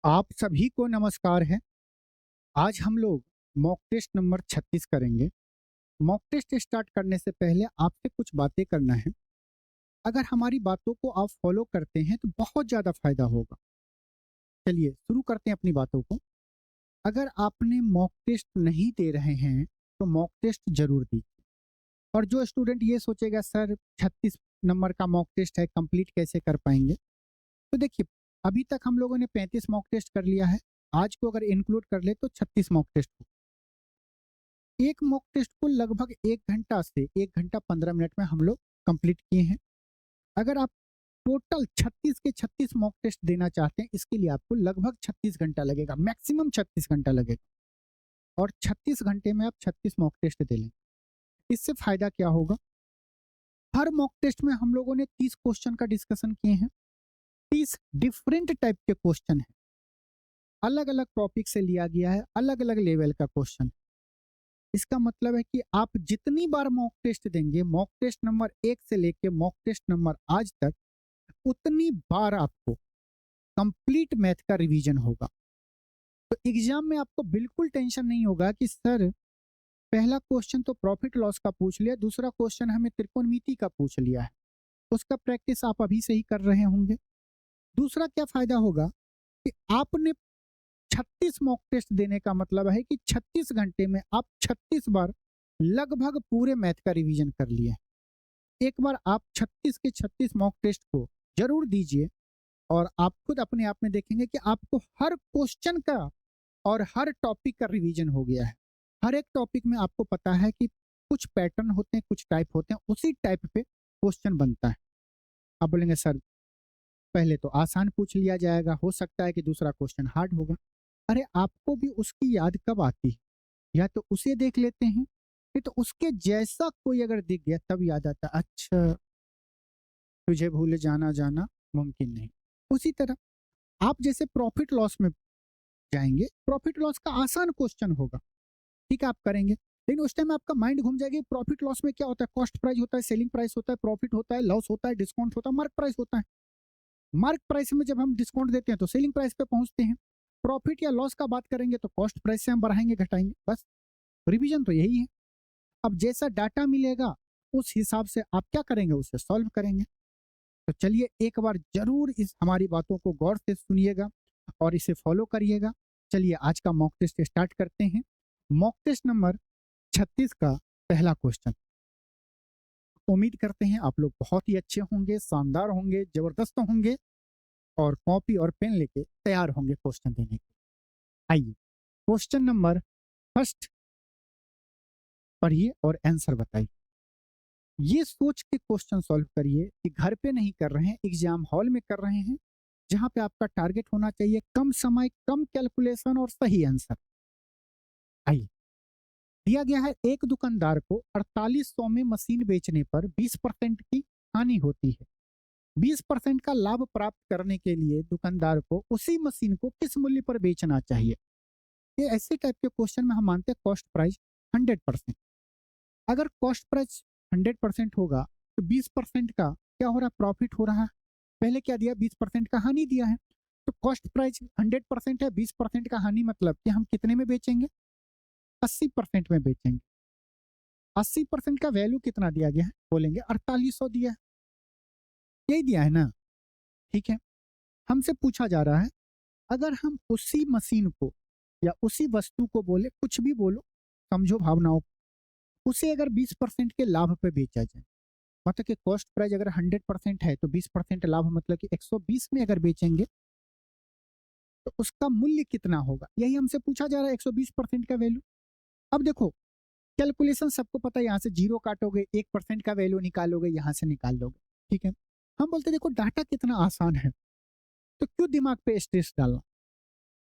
आप सभी को नमस्कार है। आज हम लोग मॉक टेस्ट नंबर 36 करेंगे। मॉक टेस्ट स्टार्ट करने से पहले आपसे कुछ बातें करना है। अगर हमारी बातों को आप फॉलो करते हैं तो बहुत ज़्यादा फायदा होगा। चलिए शुरू करते हैं अपनी बातों को। अगर आपने मॉक टेस्ट नहीं दे रहे हैं तो मॉक टेस्ट जरूर दीजिए। और जो स्टूडेंट ये सोचेगा सर 36 नंबर का मॉक टेस्ट है, कंप्लीट कैसे कर पाएंगे, तो देखिए अभी तक हम लोगों ने 35 मॉक टेस्ट कर लिया है। आज को अगर इंक्लूड कर ले तो 36 मॉक टेस्ट हो। एक मॉक टेस्ट को लगभग 1 घंटा से 1 घंटा 15 मिनट में हम लोग कंप्लीट किए हैं। अगर आप टोटल 36 के 36 मॉक टेस्ट देना चाहते हैं, इसके लिए आपको लगभग 36 घंटा लगेगा, मैक्सिमम 36 घंटा लगेगा। और 36 घंटे में आप 36 मॉक टेस्ट दे लें। इससे फायदा क्या होगा? हर मॉक टेस्ट में हम लोगों ने 30 क्वेश्चन का डिस्कशन किए हैं। 30 डिफरेंट टाइप के क्वेश्चन है, अलग अलग टॉपिक से लिया गया है, अलग अलग लेवल का क्वेश्चन। इसका मतलब है कि आप जितनी बार मॉक टेस्ट देंगे, मॉक टेस्ट नंबर 1 से लेके मॉक टेस्ट नंबर आज तक, उतनी बार आपको कंप्लीट मैथ का रिवीजन होगा। तो एग्जाम में आपको बिल्कुल टेंशन नहीं होगा कि सर पहला क्वेश्चन तो प्रॉफिट लॉस का पूछ लिया, दूसरा क्वेश्चन हमें त्रिकोणमिति का पूछ लिया है। उसका प्रैक्टिस आप अभी से ही कर रहे होंगे। दूसरा क्या फायदा होगा कि आपने 36 मॉक टेस्ट देने का मतलब है कि 36 घंटे में आप 36 बार लगभग पूरे मैथ का रिवीजन कर लिए। एक बार आप 36 के 36 मॉक टेस्ट को जरूर दीजिए और आप खुद अपने आप में देखेंगे कि आपको हर क्वेश्चन का और हर टॉपिक का रिवीजन हो गया है। हर एक टॉपिक में आपको पता है कि कुछ पैटर्न होते हैं, कुछ टाइप होते हैं, उसी टाइप पे क्वेश्चन बनता है। आप बोलेंगे सर पहले तो आसान पूछ लिया जाएगा, हो सकता है कि दूसरा क्वेश्चन हार्ड होगा। अरे आपको भी उसकी याद कब आती है? या तो उसे देख लेते हैं, नहीं तो उसके जैसा कोई अगर दिख गया तब याद आता, अच्छा तुझे भूल जाना जाना मुमकिन नहीं। उसी तरह आप जैसे प्रॉफिट लॉस में जाएंगे, प्रॉफिट लॉस का आसान क्वेश्चन होगा, ठीक है आप करेंगे, लेकिन उस टाइम आपका माइंड घूम जाएगी। प्रॉफिट लॉस में क्या होता है? कॉस्ट प्राइस होता है, सेलिंग प्राइस होता है, प्रॉफिट होता है, लॉस होता है, डिस्काउंट होता है, मार्क प्राइस होता है। मार्क प्राइस में जब हम डिस्काउंट देते हैं तो सेलिंग प्राइस पे पहुंचते हैं। प्रॉफिट या लॉस का बात करेंगे तो कॉस्ट प्राइस से हम बढ़ाएंगे घटाएंगे, बस रिवीजन तो यही है। अब जैसा डाटा मिलेगा उस हिसाब से आप क्या करेंगे, उसे सॉल्व करेंगे। तो चलिए एक बार जरूर इस हमारी बातों को गौर से सुनिएगा और इसे फॉलो करिएगा। चलिए आज का मॉक टेस्ट स्टार्ट करते हैं। मॉक टेस्ट नंबर 36 का पहला क्वेश्चन। उम्मीद करते हैं आप लोग बहुत ही अच्छे होंगे, शानदार होंगे, जबरदस्त होंगे और कॉपी और पेन लेके तैयार होंगे क्वेश्चन देने के। आइए क्वेश्चन नंबर फर्स्ट पढ़िए और आंसर बताइए। ये सोच के क्वेश्चन सॉल्व करिए कि घर पे नहीं कर रहे हैं, एग्जाम हॉल में कर रहे हैं, जहां पे आपका टारगेट होना चाहिए कम समय, कम कैलकुलेशन और सही आंसर। आइए दिया गया है, एक दुकानदार को 4800 में मशीन बेचने पर 20% की हानि होती है। 20% का लाभ प्राप्त करने के लिए दुकानदार को उसी मशीन को किस मूल्य पर बेचना चाहिए? ये ऐसे टाइप के क्वेश्चन में हम मानते हैं कॉस्ट प्राइस 100%। अगर कॉस्ट प्राइस 100% होगा तो 20% का क्या हो रहा है? प्रॉफिट हो रहा है। पहले क्या दिया? 20% का हानि दिया है। तो कॉस्ट प्राइस 100% है, 20% का हानि मतलब कि हम कितने में बेचेंगे? 80% में बेचेंगे। 80% का वैल्यू कितना दिया गया है? बोलेंगे 4800 दिया है, यही दिया है ना? ठीक है, हमसे पूछा जा रहा है अगर हम उसी मशीन को या उसी वस्तु को, बोले कुछ भी बोलो, समझो भावनाओं को, उसे अगर 20% के लाभ पे बेचा जाए, मतलब कि कॉस्ट प्राइस अगर 100% है तो 20% लाभ मतलब कि 120 में अगर बेचेंगे तो उसका मूल्य कितना होगा? यही हमसे पूछा जा रहा है, 120% का वैल्यू। अब देखो कैलकुलेशन सबको पता है, यहाँ से जीरो काटोगे 1% का वैल्यू निकालोगे, यहाँ से निकाल लोगे, ठीक है। हम बोलते देखो डाटा कितना आसान है, तो क्यों दिमाग पे स्ट्रेस डालना?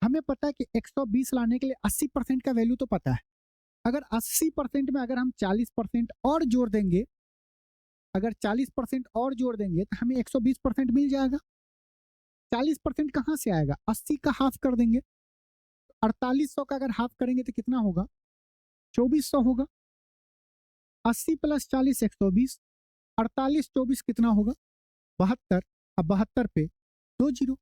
हमें पता है कि 120 लाने के लिए 80% का वैल्यू तो पता है। अगर 80% में अगर हम 40% और जोड़ देंगे, अगर 40% और जोड़ देंगे तो हमें 120% मिल जाएगा। 40% कहाँ से आएगा? 80 का हाफ कर देंगे, 4800 का अगर हाफ करेंगे तो कितना होगा? 2400 होगा। 80 + 40 120, 48 24 कितना होगा? 72। अब 72 पे 2 जीरो,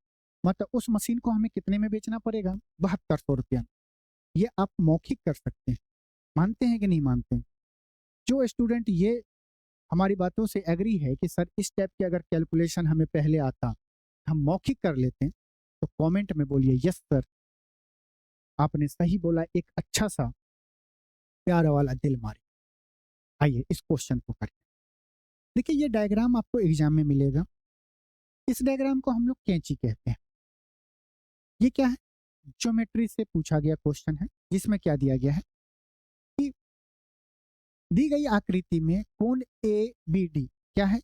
मतलब उस मशीन को हमें कितने में बेचना पड़ेगा? 7200 रुपया। ये आप मौखिक कर सकते हैं। मानते हैं कि नहीं मानते हैं? जो स्टूडेंट ये हमारी बातों से एग्री है कि सर इस टाइप की अगर कैलकुलेशन हमें पहले आता, हम मौखिक कर लेते हैं, तो कमेंट में बोलिए यस सर, आपने सही बोला, एक अच्छा सा प्यारा वाला दिल मारे। आइए इस क्वेश्चन को करें। देखिए ये डायग्राम आपको एग्जाम में मिलेगा। इस डायग्राम को हम लोग कैंची कहते हैं। ये क्या है? ज्योमेट्री से पूछा गया क्वेश्चन है, जिसमें क्या दिया गया है कि दी गई आकृति में कोण ए बी डी क्या है?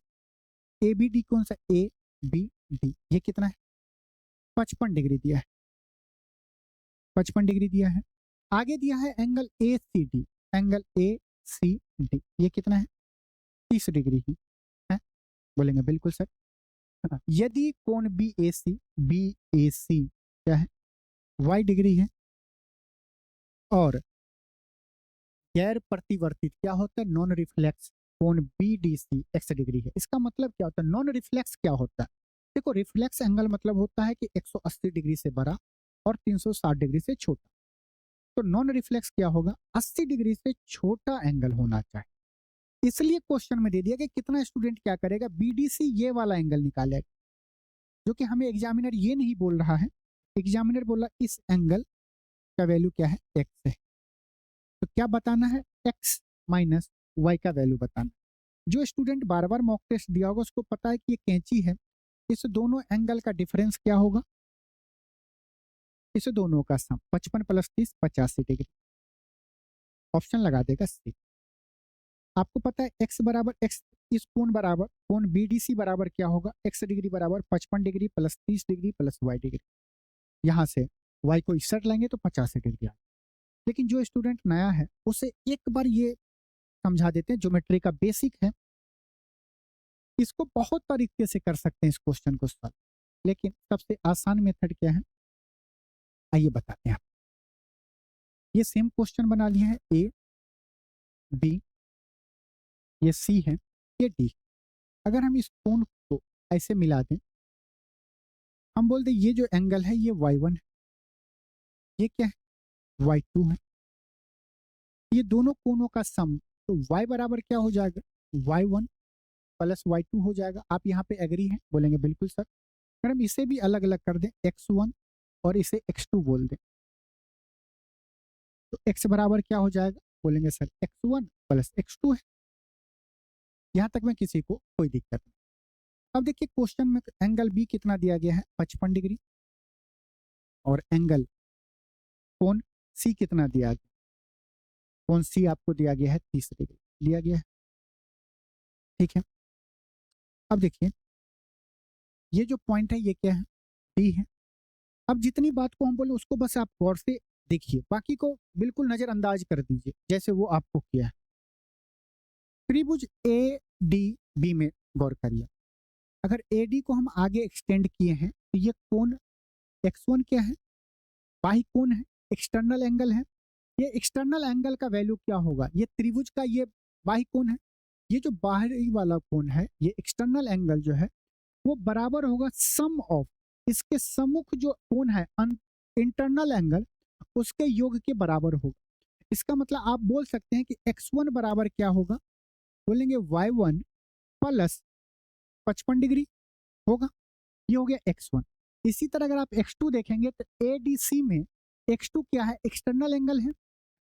ए बी डी कौन सा? ए बी डी ये कितना है? 55 डिग्री दिया है। 55 डिग्री दिया है। आगे दिया है angle A C D. Angle A C D ये कितना है? 30 डिग्री ही है। बोलेंगे बिल्कुल सर। यदि कोण बी ए सी क्या है? वाई डिग्री है और गैर प्रतिवर्तित क्या होता है? नॉन रिफ्लेक्स कोण B D C X degree है। इसका मतलब क्या होता है? नॉन रिफ्लेक्स क्या होता है? देखो रिफ्लेक्स एंगल मतलब होता है कि 180 डिग्री से बड़ा और 360 डिग्री से छोटा। तो नॉन रिफ्लेक्स क्या होगा? 80 डिग्री से छोटा एंगल होना चाहिए। इसलिए क्वेश्चन में दे दिया कि कितना स्टूडेंट क्या करेगा? बीडीसी ये वाला एंगल निकालेगा, जो कि हमें एग्जामिनर ये नहीं बोल रहा है। एग्जामिनर बोला इस एंगल का वैल्यू क्या है? एक्स है। तो क्या बताना है? एक्स माइनस वाई का वैल्यू बताना। जो स्टूडेंट बार बार मॉक टेस्ट दिया होगा उसको पता है कि ये कैंची है, इस दोनों एंगल का डिफरेंस क्या होगा? इस दोनों का सम 55 प्लस 30 85 डिग्री। ऑप्शन लगा देगा सी। आपको पता है एक्स बराबर एक्स, इस कोण बराबर कोण बीडीसी बराबर क्या होगा? एक्स डिग्री बराबर 55 डिग्री plus 30 degree plus Y degree. यहाँ से वाई को इकसठ लेंगे तो 85 डिग्री आ। लेकिन जो स्टूडेंट नया है उसे एक बार ये समझा देते हैं, ज्योमेट्री का बेसिक है, इसको बहुत तरीके से कर सकते हैं इस क्वेश्चन को सॉल्व। लेकिन सबसे आसान मेथड क्या है आइए बताते हैं। ये सेम क्वेश्चन बना लिया है, ए बी ये सी है ये डी। अगर हम इस कोण को ऐसे मिला दें, हम बोल दें ये जो एंगल है ये y1 है, ये क्या है? y2 है। ये दोनों कोणों का सम, तो y बराबर क्या हो जाएगा? y1 प्लस y2 हो जाएगा। आप यहाँ पे एग्री हैं? बोलेंगे बिल्कुल सर। अगर हम इसे भी अलग अलग कर दें, x1 और इसे x2 बोल दें, तो x बराबर क्या हो जाएगा? बोलेंगे सर x1 प्लस x2 है। यहाँ तक में किसी को कोई दिक्कत नहीं। अब देखिए क्वेश्चन में एंगल बी कितना दिया गया है? 55 डिग्री। और एंगल कोण सी कितना दिया गया? कोण सी आपको दिया गया है 30 डिग्री दिया गया है। ठीक है। अब देखिए ये जो पॉइंट है ये क्या है? डी है। अब जितनी बात को हम बोले उसको बस आप गौर से देखिए, बाकी को बिल्कुल नजरअंदाज कर दीजिए जैसे वो आपको किया है। त्रिभुज ए डी बी में गौर करिए। अगर ए डी को हम आगे एक्सटेंड किए हैं तो ये कोण x1 क्या है? बाही कोण है, एक्सटर्नल एंगल है। ये एक्सटर्नल एंगल का वैल्यू क्या होगा? ये त्रिभुज का ये बाही कोण है। ये जो बाहरी वाला कोण है, ये एक्सटर्नल एंगल जो है वो बराबर होगा सम ऑफ इसके सम्मुख जो कोण है इंटरनल एंगल, उसके योग के बराबर होगा। इसका मतलब आप बोल सकते हैं कि x1 बराबर क्या होगा? बोलेंगे y1 प्लस 55 डिग्री होगा। ये हो गया x1। इसी तरह अगर आप x2 देखेंगे तो ADC में x2 क्या है? एक्सटर्नल एंगल है।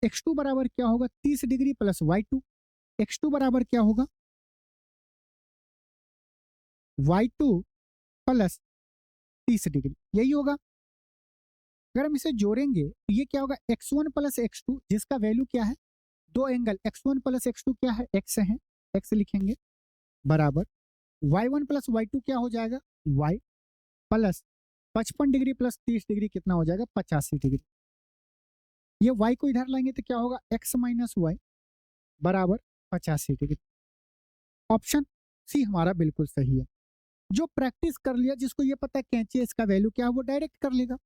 x2 बराबर क्या होगा? 30 डिग्री प्लस y2। x2 बराबर क्या होगा? y2 प्लस 30 डिग्री, यही होगा। अगर हम इसे जोड़ेंगे तो ये क्या होगा? x1 प्लस x2 जिसका वैल्यू क्या है? दो एंगल x1 प्लस x2 क्या है? x है, x लिखेंगे बराबर y1 प्लस y2 क्या हो जाएगा? y प्लस 55 डिग्री प्लस 30 डिग्री कितना हो जाएगा? 85 डिग्री। ये y को इधर लाएंगे तो क्या होगा? x माइनस वाई बराबर 85 डिग्री। ऑप्शन सी हमारा बिल्कुल सही है। जो प्रैक्टिस कर लिया, जिसको ये पता है कैंची इसका वैल्यू क्या है, वो डायरेक्ट कर लेगा।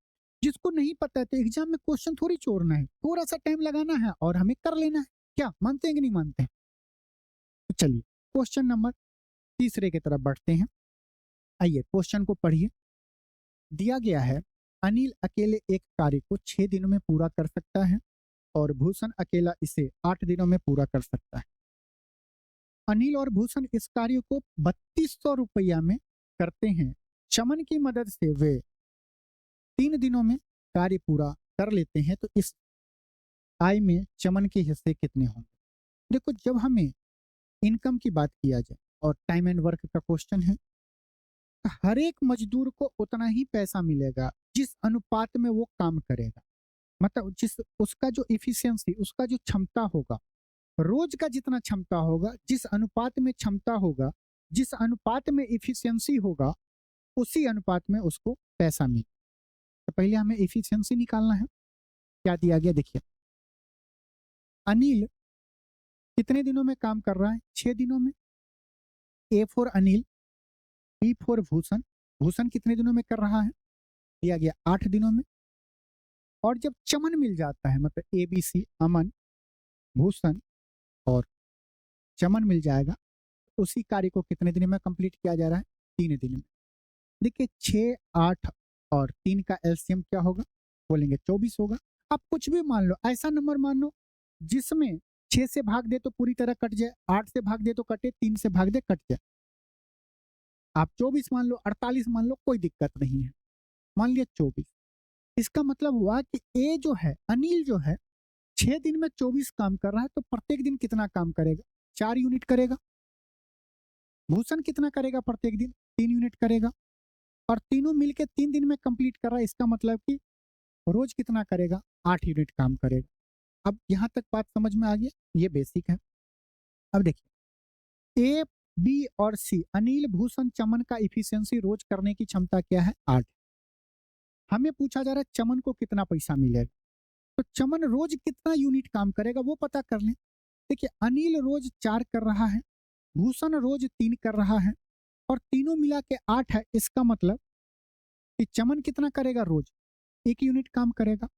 जिसको नहीं पता है तो एग्जाम में क्वेश्चन थोड़ी छोड़ना है, थोड़ा सा टाइम लगाना है और हमें कर लेना है। क्या मानते हैं कि नहीं मानते हैं? तो चलिए क्वेश्चन नंबर तीसरे की तरफ बढ़ते हैं। आइए क्वेश्चन को पढ़िए। दिया गया है अनिल अकेले एक कार्य को 6 दिनों में पूरा कर सकता है और भूषण अकेला इसे 8 दिनों में पूरा कर सकता है। अनिल और भूषण इस कार्य को 3200 रुपया में करते हैं। चमन की मदद से वे 3 दिनों में कार्य पूरा कर लेते हैं, तो इस आय में चमन के हिस्से कितने होंगे? देखो, जब हमें इनकम की बात किया जाए और टाइम एंड वर्क का क्वेश्चन है, हर एक मजदूर को उतना ही पैसा मिलेगा जिस अनुपात में वो काम करेगा। मतलब जिस उसका जो इफिशियंसी, उसका जो क्षमता होगा, रोज का जितना क्षमता होगा, जिस अनुपात में क्षमता होगा, जिस अनुपात में इफिशियंसी होगा, उसी अनुपात में उसको पैसा मिले। तो पहले हमें इफिशियंसी निकालना है। क्या दिया गया देखिए, अनिल कितने दिनों में काम कर रहा है? 6 दिनों में। A for Anil, B for Bhushan, Bhushan कितने दिनों में कर रहा है? दिया गया 8 दिनों में। और जब चमन मिल जाता है, मतलब ए बी सी, अमन, भूषण और चमन मिल जाएगा, उसी कार्य को कितने दिन में कंप्लीट किया जा रहा है? 3 दिन में। देखिए 6, 8 और 3 का एलसीएम क्या होगा? बोलेंगे 24 होगा। आप कुछ भी मान लो, ऐसा नंबर मान लो जिसमें 6 से भाग दे तो पूरी तरह कट जाए, 8 से भाग दे तो कटे, 3 से भाग दे कट जाए। आप 24 मान लो, 48 मान लो, कोई दिक्कत नहीं है। मान लिया 24। इसका मतलब हुआ कि ए जो है, अनिल जो है, 6 दिन में 24 काम कर रहा है, तो प्रत्येक दिन कितना काम करेगा? 4 यूनिट करेगा। भूषण कितना करेगा प्रत्येक दिन? 3 यूनिट करेगा। और तीनों मिलके 3 दिन में कंप्लीट कर रहा है, इसका मतलब कि रोज कितना करेगा? 8 यूनिट काम करेगा। अब यहां तक बात समझ में आ गया? ये बेसिक है। अब देखिए, ए, बी और सी, अनिल, भूषण, चमन का इफिशियंसी रोज करने की क्षमता क्या है? 8। हमें पूछा जा रहा है चमन को कितना पैसा मिलेगा, तो चमन रोज कितना यूनिट काम करेगा वो पता कर लें। देखिए, अनिल रोज 4 कर रहा है, भूषण रोज 3 कर रहा है, और तीनों मिला के 8 है। इसका मतलब कि चमन कितना करेगा? रोज 1 यूनिट काम करेगा,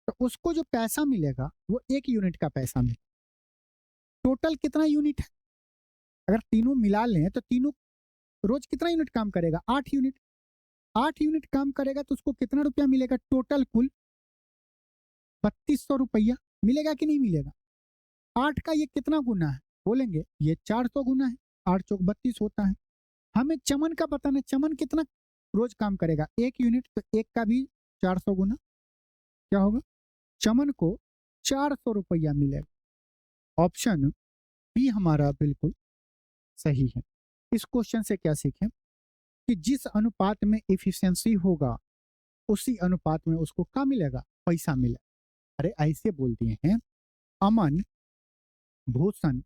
तो उसको जो पैसा मिलेगा वो 1 यूनिट का पैसा मिलेगा। टोटल कितना यूनिट है? अगर तीनों मिला लें तो तीनों रोज कितना यूनिट काम करेगा? 8 यूनिट। 8 यूनिट काम करेगा तो उसको कितना रुपया मिलेगा? टोटल कुल 3200 रुपया मिलेगा कि नहीं मिलेगा? 8 का ये कितना गुना है? बोलेंगे ये 400 गुना है। 8 चौक 32 होता है। हमें चमन का पता नहीं, चमन कितना रोज काम करेगा? 1 यूनिट, तो 1 का भी 400 गुना क्या होगा? चमन को 400 रुपया मिलेगा। ऑप्शन बी हमारा बिल्कुल सही है। इस क्वेश्चन से क्या सीखें कि जिस अनुपात में इफिशियंसी होगा, उसी अनुपात में उसको क्या मिलेगा? पैसा मिलेगा। अरे ऐसे बोल दिए हैं, अमन, भूषण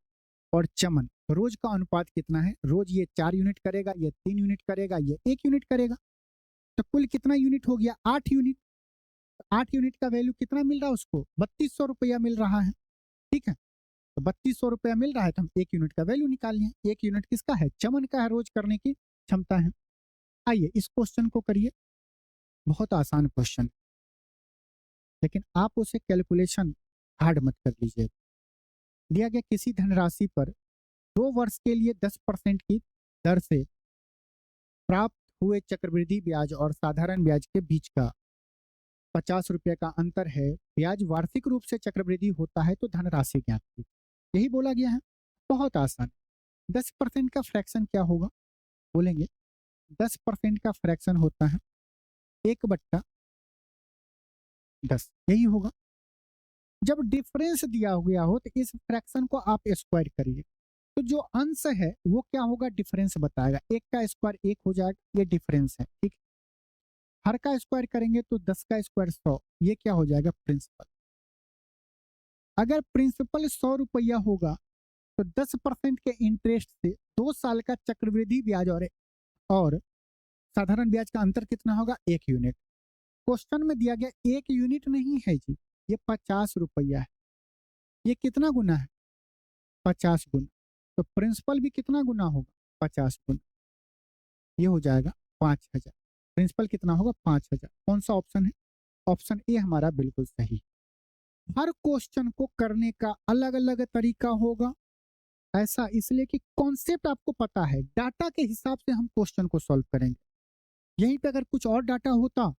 और चमन रोज का अनुपात कितना है? रोज ये 4 यूनिट करेगा, ये 3 यूनिट करेगा, ये 1 यूनिट करेगा, तो कुल कितना यूनिट हो गया? 8 यूनिट। 8 यूनिट का वैल्यू कितना मिल रहा है उसको? 3200 रुपया मिल रहा है। ठीक है, तो 3200 रुपया मिल रहा है, तो हम 1 यूनिट का वैल्यू निकाल लें। 1 यूनिट किसका है? चमन का है, रोज करने की क्षमता है। आइए इस क्वेश्चन को करिए। बहुत आसान क्वेश्चन, लेकिन आप उसे कैलकुलेशन हार्ड मत कर लीजिए। दिया गया किसी धनराशि पर 2 वर्ष के लिए 10% की दर से प्राप्त हुए चक्रवृद्धि ब्याज और साधारण ब्याज के बीच का 50 रुपये का अंतर है। ब्याज वार्षिक रूप से चक्रवृद्धि होता है तो धनराशि ज्ञात की। यही बोला गया है। बहुत आसान। 10% का फ्रैक्शन क्या होगा? बोलेंगे 10% का फ्रैक्शन होता है 1/10, यही होगा। जब डिफरेंस दिया गया हो तो इस फ्रैक्शन को आप स्क्वायर करिए, तो जो अंश है वो क्या होगा? डिफरेंस बताएगा। 1 का स्क्वायर 1 हो जाएगा, ये डिफरेंस है। ठीक, हर का स्क्वायर करेंगे तो 10 का स्क्वायर 100, ये क्या हो जाएगा? प्रिंसिपल। अगर प्रिंसिपल 100 रुपया होगा तो 10% के इंटरेस्ट से 2 साल का चक्रवृद्धि ब्याज और साधारण ब्याज का अंतर कितना होगा? 1 यूनिट। क्वेश्चन में दिया गया 1 यूनिट नहीं है जी, ये 50 रुपया है। ये कितना गुना है? 50 गुना। तो प्रिंसिपल भी कितना गुना होगा? 50 गुना। ये हो जाएगा 5000। प्रिंसिपल कितना होगा? 5000। कौन सा ऑप्शन है? ऑप्शन ए हमारा बिल्कुल सही। हर क्वेश्चन को करने का अलग अलग तरीका होगा। ऐसा इसलिए कि कॉन्सेप्ट आपको पता है, डाटा के हिसाब से हम क्वेश्चन को सॉल्व करेंगे। यहीं पे अगर कुछ और डाटा होता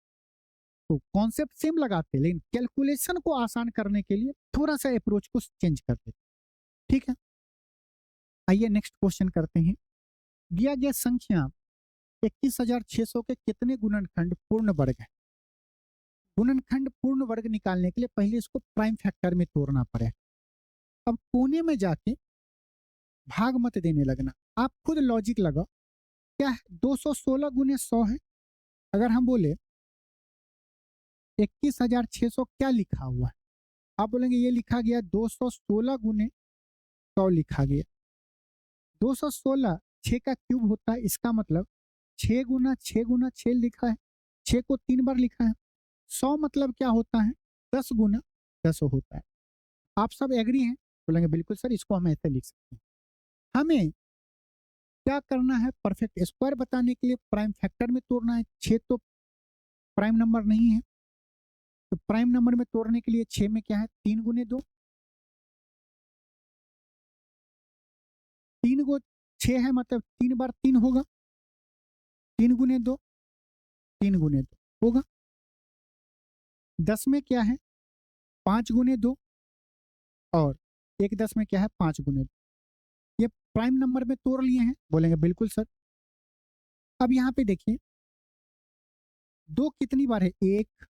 तो कॉन्सेप्ट सेम लगाते, लेकिन कैलकुलेशन को आसान करने के लिए थोड़ा सा अप्रोच को चेंज कर देते। ठीक है, आइए नेक्स्ट क्वेश्चन करते हैं। दिया गया संख्या 21,600 के कितने गुणनखंड पूर्ण वर्ग है? गुणनखंड पूर्ण वर्ग निकालने के लिए पहले इसको प्राइम फैक्टर में तोड़ना पड़े। अब कोने में जाके भाग मत देने लगना, आप खुद लॉजिक लगाओ। क्या है 216 गुने 100 है। अगर हम बोले 21,600 क्या लिखा हुआ है, आप बोलेंगे ये लिखा गया 216 गुने 100 लिखा गया। 216 6 का क्यूब होता है, इसका मतलब 6 गुना 6 गुना 6 लिखा है, 6 को 3 बार लिखा है। 100 मतलब क्या होता है 10 गुना 10 होता है। आप सब एग्री हैं? बोलेंगे बिल्कुल सर, इसको हम ऐसे लिख सकते हैं। हमें क्या करना है, परफेक्ट स्क्वायर बताने के लिए प्राइम फैक्टर में तोड़ना है। 6 तो प्राइम नंबर नहीं है, तो प्राइम नंबर में तोड़ने के लिए 6 में क्या है 3 गुने 2, 3 को 6 है मतलब 3 बार 3 होगा, 3 गुने 2 3 गुने 2 होगा। 10 में क्या है 5 गुने 2, और एक 10 में क्या है 5 गुने 2। ये प्राइम नंबर में तोड़ लिए हैं। बोलेंगे बिल्कुल सर। अब यहाँ पे देखिए 2 कितनी बार है, 1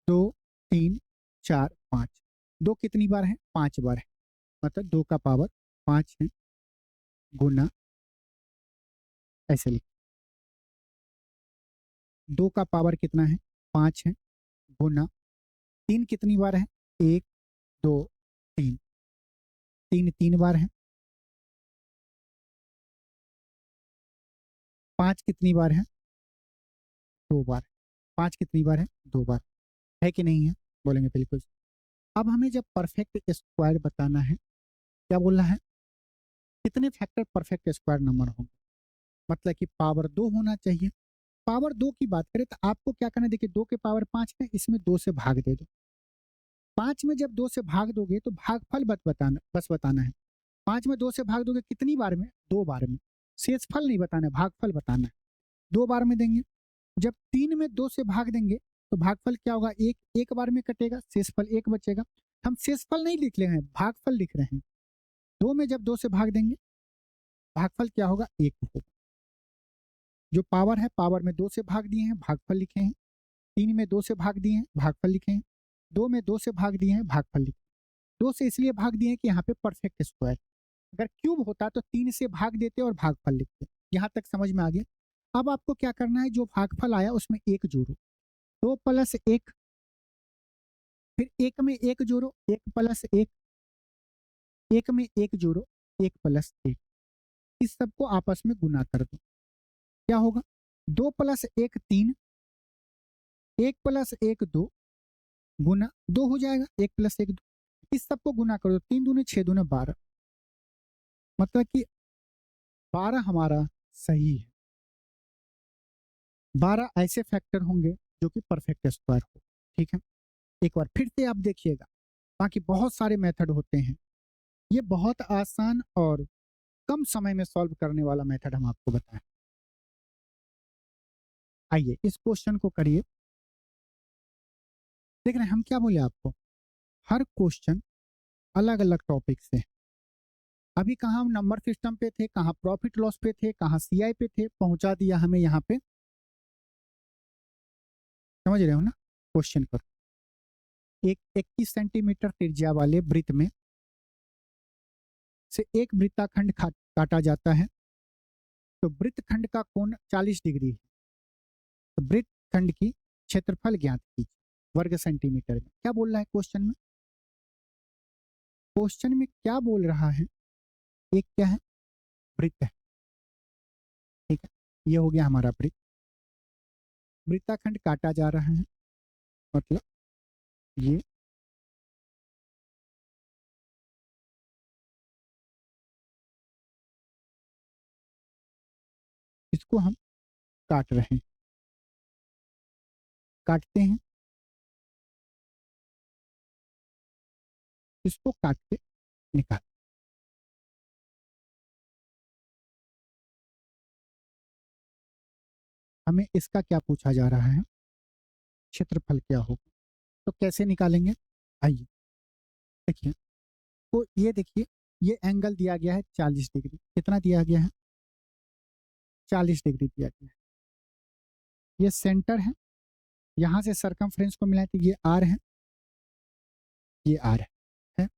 2 3 4 5। 2 कितनी बार है 5 बार है, मतलब 2 का पावर 5 है, गुना ऐसे लिख। 2 का पावर कितना है 5 है, गुना 3 कितनी बार है 1 2 3, 3 3 बार है। 5 कितनी बार है 2 बार। 5 कितनी बार है 2 बार, है कि नहीं है? बोलेंगे बिल्कुल। अब हमें जब परफेक्ट स्क्वायर बताना है, क्या बोलना है कितने फैक्टर परफेक्ट स्क्वायर नंबर होंगे, मतलब कि पावर 2 होना चाहिए। पावर 2 की बात करें तो आपको क्या करना है, देखिए 2 के पावर 5 है, इसमें 2 से भाग दे दो। 5 में जब 2 से भाग दोगे तो भागफल बस बताना है। 5 में 2 से भाग दोगे कितनी बार में 2 बार में, शेषफल नहीं बताना है, भागफल बताना है। 2 बार में देंगे। जब 3 में 2 से भाग देंगे तो भागफल क्या होगा, एक बार में कटेगा, शेषफल 1 बचेगा। हम शेषफल नहीं लिख रहे हैं, भागफल लिख रहे हैं। 2 में जब 2 से भाग देंगे भागफल क्या होगा 1 होगा। जो पावर है, पावर में 2 से भाग दिए हैं, भागफल लिखे हैं। 3 में 2 से भाग दिए हैं, भागफल लिखे हैं। 2 में 2 से भाग दिए हैं, भागफल लिखे। 2 से इसलिए भाग दिए हैं कि यहाँ पे परफेक्ट स्क्वायर। अगर क्यूब होता तो 3 से भाग देते और भागफल लिखते। यहाँ तक समझ में आ गया। अब आपको क्या करना है, जो भागफल आया उसमें 1 जोड़ो, 2 प्लस 1, फिर 1 में 1 जोड़ो, 1 प्लस 1, 1 में 1 जोड़ो, 1 प्लस 1। इस सबको आपस में गुना कर दो, क्या होगा 2 प्लस 1 3, 1 प्लस 1 2, गुना 2 हो जाएगा, 1 प्लस 1 2। इस सबको गुना कर दो, 3 दूने 6 दूने 12, मतलब कि 12 हमारा सही है। 12 ऐसे फैक्टर होंगे जो कि परफेक्ट स्क्वायर हो। ठीक है, एक बार फिर से आप देखिएगा, बाकी बहुत सारे मेथड होते हैं। ये बहुत आसान और कम समय में सॉल्व करने वाला मेथड हम आपको बताएं। आइए इस क्वेश्चन को करिए। देख रहे हैं हम क्या बोले आपको, हर क्वेश्चन अलग अलग टॉपिक से है। अभी कहाँ हम नंबर सिस्टम पे थे, कहाँ प्रॉफिट लॉस पे थे, कहाँ सीआई पे थे, पहुंचा दिया हमें यहाँ पे। समझ रहे हो ना? क्वेश्चन पर एक 21 सेंटीमीटर त्रिज्या वाले वृत्त में से एक वृत्ताखंड काटा जाता है, तो वृत्तखंड का कोण 40 डिग्री है। तो वृत्तखंड की क्षेत्रफल ज्ञात कीजिए वर्ग सेंटीमीटर में। क्या बोल रहा है क्वेश्चन में? क्वेश्चन में क्या बोल रहा है, एक क्या है वृत्त है। ठीक है, ये हो गया हमारा वृत्त। वृत्ताखंड काटा जा रहा है, मतलब ये इसको हम काट रहे हैं, काटते हैं, इसको काट के निकाल। हमें इसका क्या पूछा जा रहा है, क्षेत्रफल क्या होगा। तो कैसे निकालेंगे, आइए देखिए। तो ये देखिए, ये एंगल दिया गया है 40 डिग्री। कितना दिया गया है, 40 डिग्री दिया गया है। ये सेंटर है, यहाँ से सरकमफ्रेंस को मिलाए तो ये आर है, ये आर है।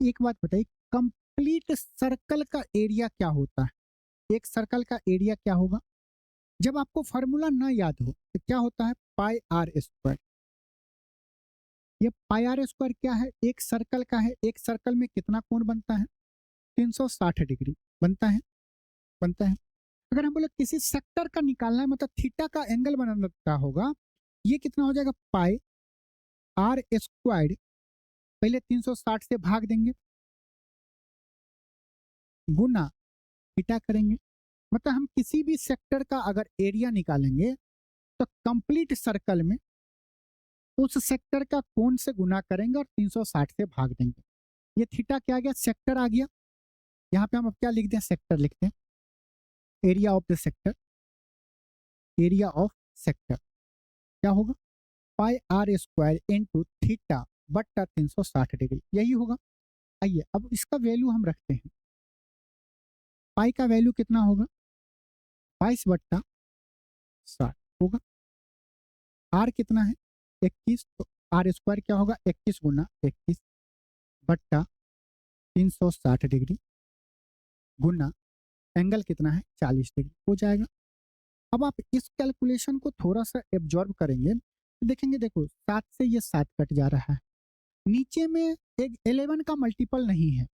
एक बात बताइए, कंप्लीट सर्कल का एरिया क्या होता है। एक सर्कल का एरिया क्या होगा, जब आपको फॉर्मूला ना याद हो तो क्या होता है, पाई आर स्क्वायर। ये पाई आर स्क्वायर क्या है, एक सर्कल का है। एक सर्कल में कितना कोण बनता है, 360 डिग्री बनता है, बनता है। अगर हम बोले किसी सेक्टर का निकालना है, मतलब थीटा का एंगल बनाना होगा, ये कितना हो जाएगा, पाई आर स्क्वायर। पहले 360 से भाग देंगे, गुना थीटा करेंगे। मतलब हम किसी भी सेक्टर का अगर एरिया निकालेंगे तो कंप्लीट सर्कल में उस सेक्टर का कोण से गुना करेंगे और 360 से भाग देंगे। ये थीटा क्या आ गया, सेक्टर आ गया। यहाँ पे हम अब क्या लिखते हैं, सेक्टर लिखते हैं, area of the sector. Area of sector क्या होगा, पाई आर स्क्वायर इंटू थीटा बट्टा 360 डिग्री, यही होगा। आइए अब इसका वैल्यू हम रखते हैं। पाई का वैल्यू कितना होगा, 22/60 होगा। आर कितना है, 21, तो आर स्क्वायर क्या होगा, 21 गुना 21 बट्टा 360 डिग्री गुना एंगल कितना है, 40 डिग्री हो जाएगा। अब आप इस कैलकुलेशन को थोड़ा सा एब्जॉर्ब करेंगे तो देखेंगे, देखो 7 से ये 7 कट जा रहा है, नीचे में एक 11 का मल्टीपल नहीं है,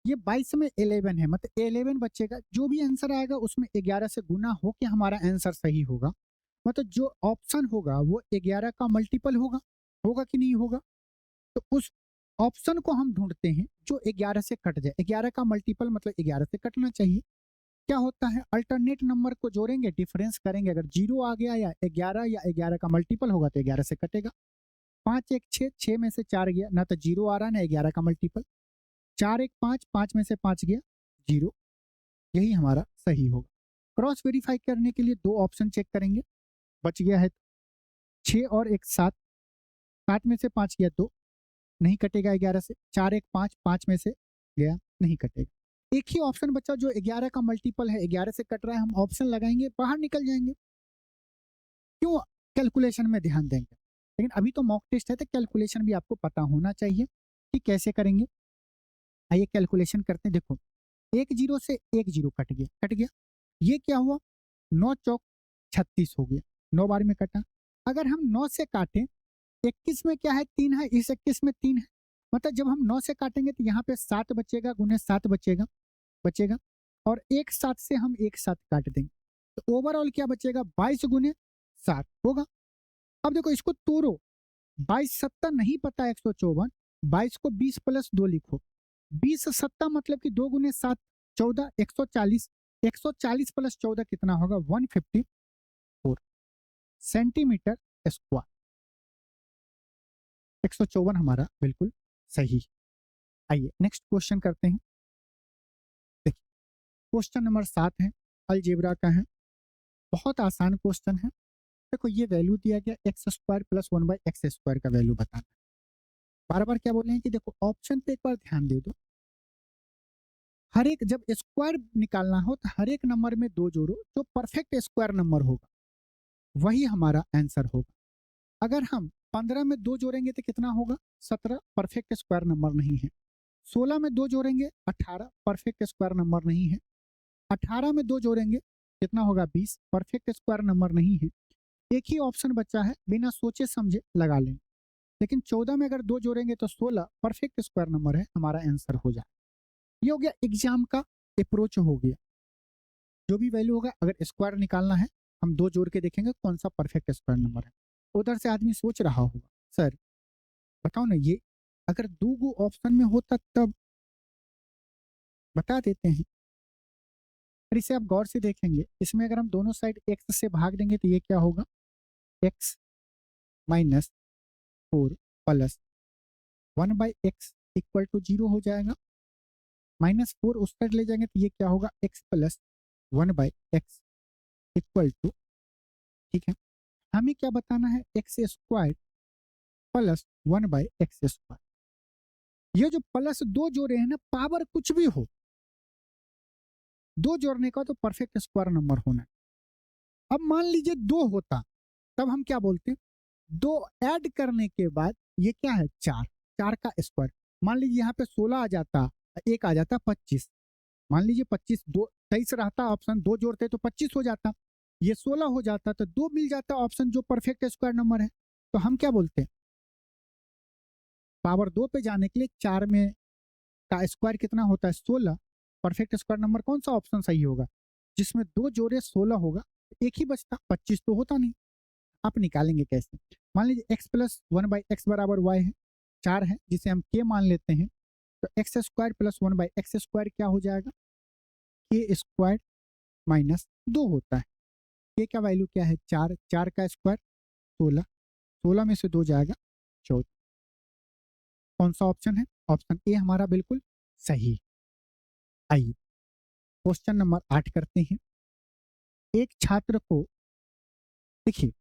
ये 22 में 11 है, मतलब 11 बचेगा। जो भी आंसर आएगा उसमें 11 से गुना हो के हमारा आंसर सही होगा। मतलब जो ऑप्शन होगा वो 11 का मल्टीपल होगा, होगा कि नहीं होगा। तो उस ऑप्शन को हम ढूंढते हैं जो 11 से कट जाए। 11 का मल्टीपल मतलब 11 से कटना चाहिए। क्या होता है, अल्टरनेट नंबर को जोड़ेंगे, डिफरेंस करेंगे, अगर 0 आ गया या 11 या 11 का मल्टीपल होगा तो 11 से कटेगा। 5 1 6, 6 में से 4 गया, ना तो 0 आ रहा ना 11 का मल्टीपल। 4 1 5, 5 में से 5 गया 0, यही हमारा सही होगा। क्रॉस वेरीफाई करने के लिए दो ऑप्शन चेक करेंगे, बच गया है 6 और 1 7, 7 में से 5 गया 2, नहीं कटेगा 11 से। 4 1 5, 5 में से गया, नहीं कटेगा। एक ही ऑप्शन बचा जो 11 का मल्टीपल है, 11 से कट रहा है, हम ऑप्शन लगाएंगे, बाहर निकल जाएंगे। क्यों, कैलकुलेशन में ध्यान देंगे। लेकिन अभी तो मॉक टेस्ट है तो कैलकुलेशन भी आपको पता होना चाहिए कि कैसे करेंगे। आइए कैलकुलेशन करते हैं। देखो 1 0 से 1 0 कट गया, कट गया। ये क्या हुआ, 9 चौक 36 हो गया, 9 बार में कटा। अगर हम 9 से काटें, 21 में क्या है, 3 है, इस 21 में 3 है, मतलब जब हम 9 से काटेंगे तो यहाँ पे 7 बचेगा, गुने 7 बचेगा, बचेगा। और एक साथ से हम एक साथ काट देंगे तो ओवरऑल क्या बचेगा, 22 गुने 7 होगा। अब देखो इसको तोड़ो, 22 सत्ता नहीं पता 154, 22 को 20 प्लस 2 लिखो, 20 सत्ता मतलब कि 2 गुने 7 14, 140, 140 प्लस 14 कितना होगा, 154 सेंटीमीटर स्क्वायर। 154 हमारा बिल्कुल सही। आइए नेक्स्ट क्वेश्चन करते हैं। देखिए क्वेश्चन नंबर 7 है, अलजेब्रा का है, बहुत आसान क्वेश्चन है। देखो ये वैल्यू दिया गया x square plus 1/x square का वैल्यू बताना। बार बार क्या बोले हैं कि देखो ऑप्शन पे एक बार ध्यान दे दो। हर एक जब स्क्वायर निकालना हो तो हर एक नंबर में 2 जोड़ो, जो परफेक्ट स्क्वायर नंबर होगा वही हमारा आंसर होगा। अगर हम 15 में 2 जोड़ेंगे तो कितना होगा, 17, परफेक्ट स्क्वायर नंबर नहीं है। 16 में 2 जोड़ेंगे 18, परफेक्ट स्क्वायर नंबर नहीं है। 18 में 2 जोड़ेंगे कितना होगा, 20, परफेक्ट स्क्वायर नंबर नहीं है। एक ही ऑप्शन बचा है, बिना सोचे समझे लगा लेंगे। लेकिन 14 में अगर 2 जोड़ेंगे तो 16, परफेक्ट स्क्वायर नंबर है, हमारा आंसर हो जाए। ये हो गया एग्जाम का अप्रोच हो गया। जो भी वैल्यू होगा अगर स्क्वायर निकालना है, हम 2 जोड़ के देखेंगे कौन सा परफेक्ट स्क्वायर नंबर है। उधर से आदमी सोच रहा होगा, सर बताओ ना, ये अगर 2 गो ऑप्शन में होता तब बता देते हैं। फिर इसे आप गौर से देखेंगे, इसमें अगर हम दोनों साइड एक्स से भाग देंगे तो ये क्या होगा, x minus 4 plus 1/x equal to 0 हो जाएगा। -4 उस साइड ले जाएंगे तो ये क्या होगा, x plus 1/x equal to ठीक है। हमें क्या बताना है, एक्स स्क्वायर प्लस 1/x²। ये जो प्लस दो जोड़े हैं ना, पावर कुछ भी हो, दो जोड़ने का तो परफेक्ट स्क्वायर नंबर होना है। अब मान लीजिए दो होता, तब हम क्या बोलते, दो ऐड करने के बाद ये क्या है, चार, चार का स्क्वायर। मान लीजिए यहाँ पे 16 आ जाता, एक आ जाता 25, मान लीजिए 25, दो 23 रहता ऑप्शन, दो जोड़ते तो 25 हो जाता, ये 16 हो जाता तो दो मिल जाता ऑप्शन जो परफेक्ट स्क्वायर नंबर है। तो हम क्या बोलते हैं, पावर दो पे जाने के लिए चार में का स्क्वायर कितना होता है, 16। परफेक्ट स्क्वायर नंबर कौन सा ऑप्शन सही होगा, जिसमें दो जोड़े 16 होगा, एक ही बचता, 25 तो होता नहीं। आप निकालेंगे कैसे, मान लीजिए x प्लस 1/x बराबर y है, चार है जिसे हम k मान लेते हैं, तो एक्स स्क्वायर प्लस 1/x² क्या हो जाएगा, k स्क्वायर माइनस दो होता है। k का वैल्यू क्या है, चार, चार का स्क्वायर 16, 16 में से दो जाएगा 14। कौन सा ऑप्शन है, ऑप्शन ए हमारा बिल्कुल सही। आइए क्वेश्चन नंबर 8 करते हैं। एक छात्र को, देखिए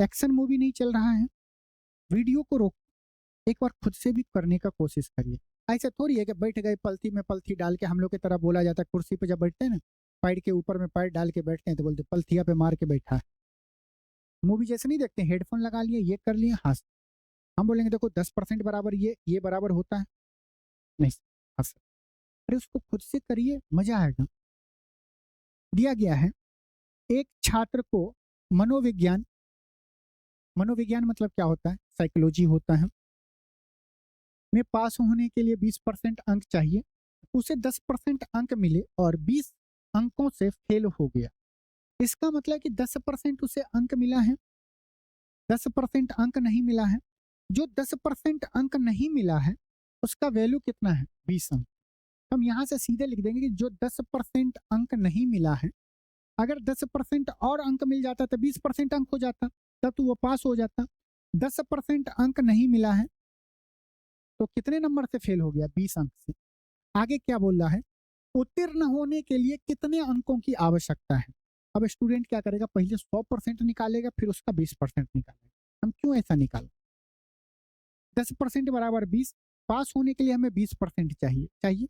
एक्शन मूवी नहीं चल रहा है, वीडियो को रोक एक बार खुद से भी करने का कोशिश करिए। ऐसा थोड़ी है कि बैठ गए पलथी में पलथी डाल के, हम लोग की तरह बोला जाता है कुर्सी पे जब बैठते हैं ना, पैर के ऊपर में पैर डाल के बैठते हैं तो बोलते पलथिया पे मार के बैठा है। मूवी जैसे नहीं देखते, हेडफोन लगा लिए, ये कर लिए, हंस, हम बोलेंगे देखो 10% बराबर ये बराबर होता है, नहीं हंस। अरे उसको खुद से करिए, मजा आएगा। दिया गया है, एक छात्र को मनोविज्ञान, मनोविज्ञान मतलब क्या होता है, साइकोलॉजी होता है, में पास होने के लिए 20% अंक चाहिए, उसे 10% अंक मिले और 20 अंकों से फेल हो गया। इसका मतलब कि 10% उसे अंक मिला है, 10% अंक नहीं मिला है। जो 10% अंक नहीं मिला है उसका वैल्यू कितना है, 20 अंक। हम यहाँ से सीधे लिख देंगे कि जो 10% अंक नहीं मिला है, अगर 10% और अंक मिल जाता तो 20% अंक हो जाता, तब तो वो पास हो जाता। 10% अंक नहीं मिला है तो कितने नंबर से फेल हो गया, 20 अंक से। आगे क्या बोल रहा है, उत्तीर्ण होने के लिए कितने अंकों की आवश्यकता है। अब स्टूडेंट क्या करेगा, पहले 100% निकालेगा, फिर उसका 20% निकालेगा। हम क्यों ऐसा निकालें, 10% बराबर 20, पास होने के लिए हमें 20% चाहिए,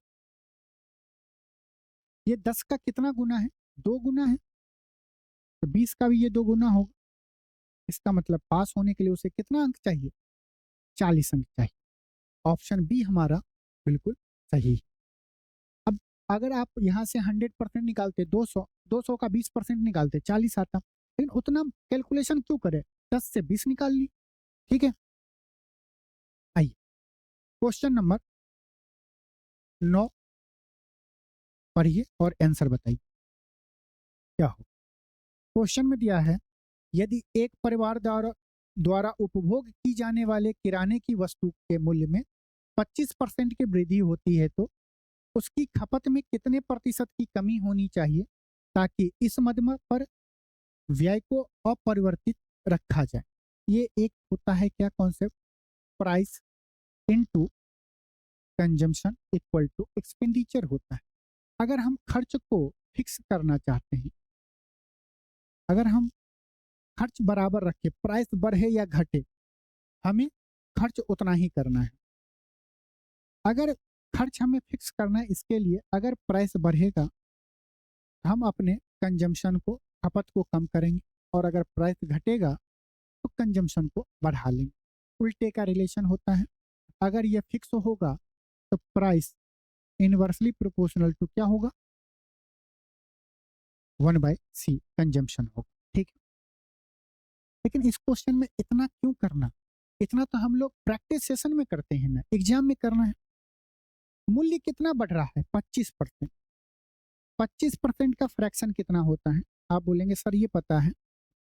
ये 10 का कितना गुना है, दो गुना है, तो 20 का भी ये दो गुना होगा। इसका मतलब पास होने के लिए उसे कितना अंक चाहिए, 40 अंक चाहिए। ऑप्शन बी हमारा बिल्कुल सही। अब अगर आप यहाँ से 100% निकालते, 200, 200 का 20% निकालते 40 आता, लेकिन उतना कैलकुलेशन क्यों करे, 10 से 20 निकाल ली, ठीक है। आइए क्वेश्चन नंबर 9 पढ़िए और आंसर बताइए क्या हो। क्वेश्चन में दिया है, यदि एक परिवार द्वारा द्वारा उपभोग की जाने वाले किराने की वस्तु के मूल्य में 25% की वृद्धि होती है तो उसकी खपत में कितने प्रतिशत की कमी होनी चाहिए ताकि इस मद पर व्यय को अपरिवर्तित रखा जाए। ये एक होता है क्या concept, price into consumption equal to expenditure होता है। अगर हम खर्च को फिक्स करना चाहते हैं, अगर हम खर्च बराबर रखें, प्राइस बढ़े या घटे, हमें खर्च उतना ही करना है। अगर खर्च हमें फिक्स करना है, इसके लिए अगर प्राइस बढ़ेगा हम अपने कंजम्पशन को, खपत को कम करेंगे, और अगर प्राइस घटेगा तो कंजम्पशन को बढ़ा लेंगे। उल्टे का रिलेशन होता है, अगर ये फिक्स होगा तो प्राइस इनवर्सली प्रोपोर्शनल टू क्या होगा, 1/c कंजम्पशन होगा, ठीक है। लेकिन इस क्वेश्चन में इतना क्यों करना, इतना तो हम लोग प्रैक्टिस सेशन में करते हैं ना, एग्जाम में करना है। मूल्य कितना बढ़ रहा है, 25%। 25% का फ्रैक्शन कितना होता है, आप बोलेंगे सर ये पता है,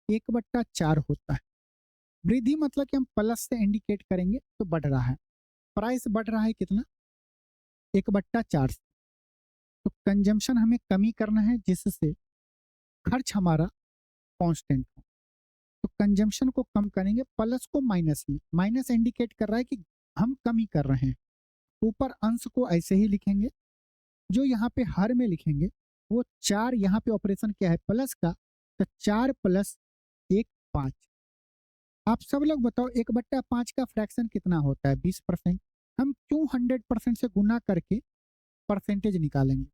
1/4 होता है। वृद्धि मतलब कि हम प्लस से इंडिकेट करेंगे तो बढ़ रहा है, प्राइस बढ़ रहा है कितना, 1/4। तो कंजम्पशन हमें कमी करना है जिससे खर्च हमारा कांस्टेंट हो, तो कंजम्पशन को कम करेंगे, प्लस को माइनस में, माइनस इंडिकेट कर रहा है कि हम कमी कर रहे हैं। ऊपर अंश को ऐसे ही लिखेंगे, जो यहाँ पे हर में लिखेंगे वो 4, यहाँ पे ऑपरेशन क्या है प्लस का, तो 4 + 5। आप सब लोग बताओ 1/5 का फ्रैक्शन कितना होता है? 20%। हम क्यों 100% से गुना करके परसेंटेज निकालेंगे?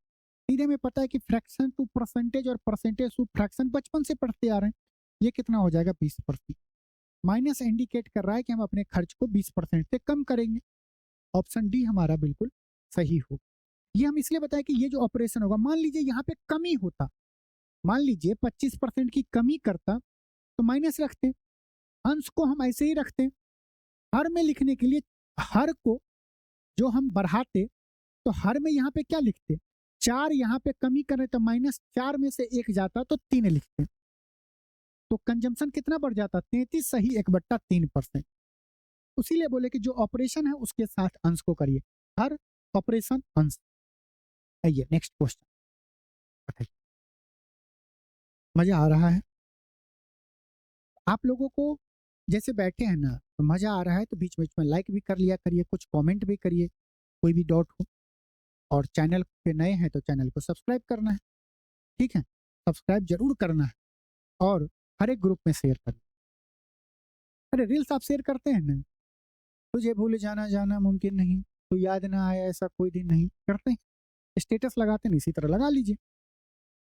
सीधे हमें पता है कि फ्रैक्शन टू परसेंटेज और परसेंटेज टू फ्रैक्शन बचपन से पढ़ते आ रहे हैं। ये कितना हो जाएगा? 20%। माइनस इंडिकेट कर रहा है कि हम अपने खर्च को 20% से कम करेंगे। ऑप्शन डी हमारा बिल्कुल सही हो। ये हम इसलिए बताएं कि ये जो ऑपरेशन होगा, मान लीजिए यहाँ पे कमी होता, मान लीजिए 25% की कमी करता तो माइनस रखते, अंश को हम ऐसे ही रखते। हर में लिखने के लिए हर को जो हम बढ़ाते तो हर में यहाँ पे क्या लिखते? 4 यहाँ पे कमी करें तो -4 में से 1 जाता तो 3 लिखते, तो कंजम्पशन कितना बढ़ जाता? 33 सही 1/3%। इसीलिए बोले कि जो ऑपरेशन है उसके साथ अंश को करिए, हर ऑपरेशन अंश। आइए नेक्स्ट क्वेश्चन बताइए। मजा आ रहा है आप लोगों को? जैसे बैठे हैं ना तो मजा आ रहा है तो बीच बीच में लाइक भी कर लिया करिए, कुछ कमेंट भी करिए, कोई भी डाउट हो। और चैनल पे नए हैं तो चैनल को सब्सक्राइब करना है, ठीक है? सब्सक्राइब जरूर करना है और हर एक ग्रुप में शेयर करना। अरे रील्स आप शेयर करते हैं ना? तुझे भूल जाना जाना मुमकिन नहीं, तो याद ना आया ऐसा कोई दिन नहीं, करते हैं? स्टेटस लगाते हैं, इसी तरह लगा लीजिए।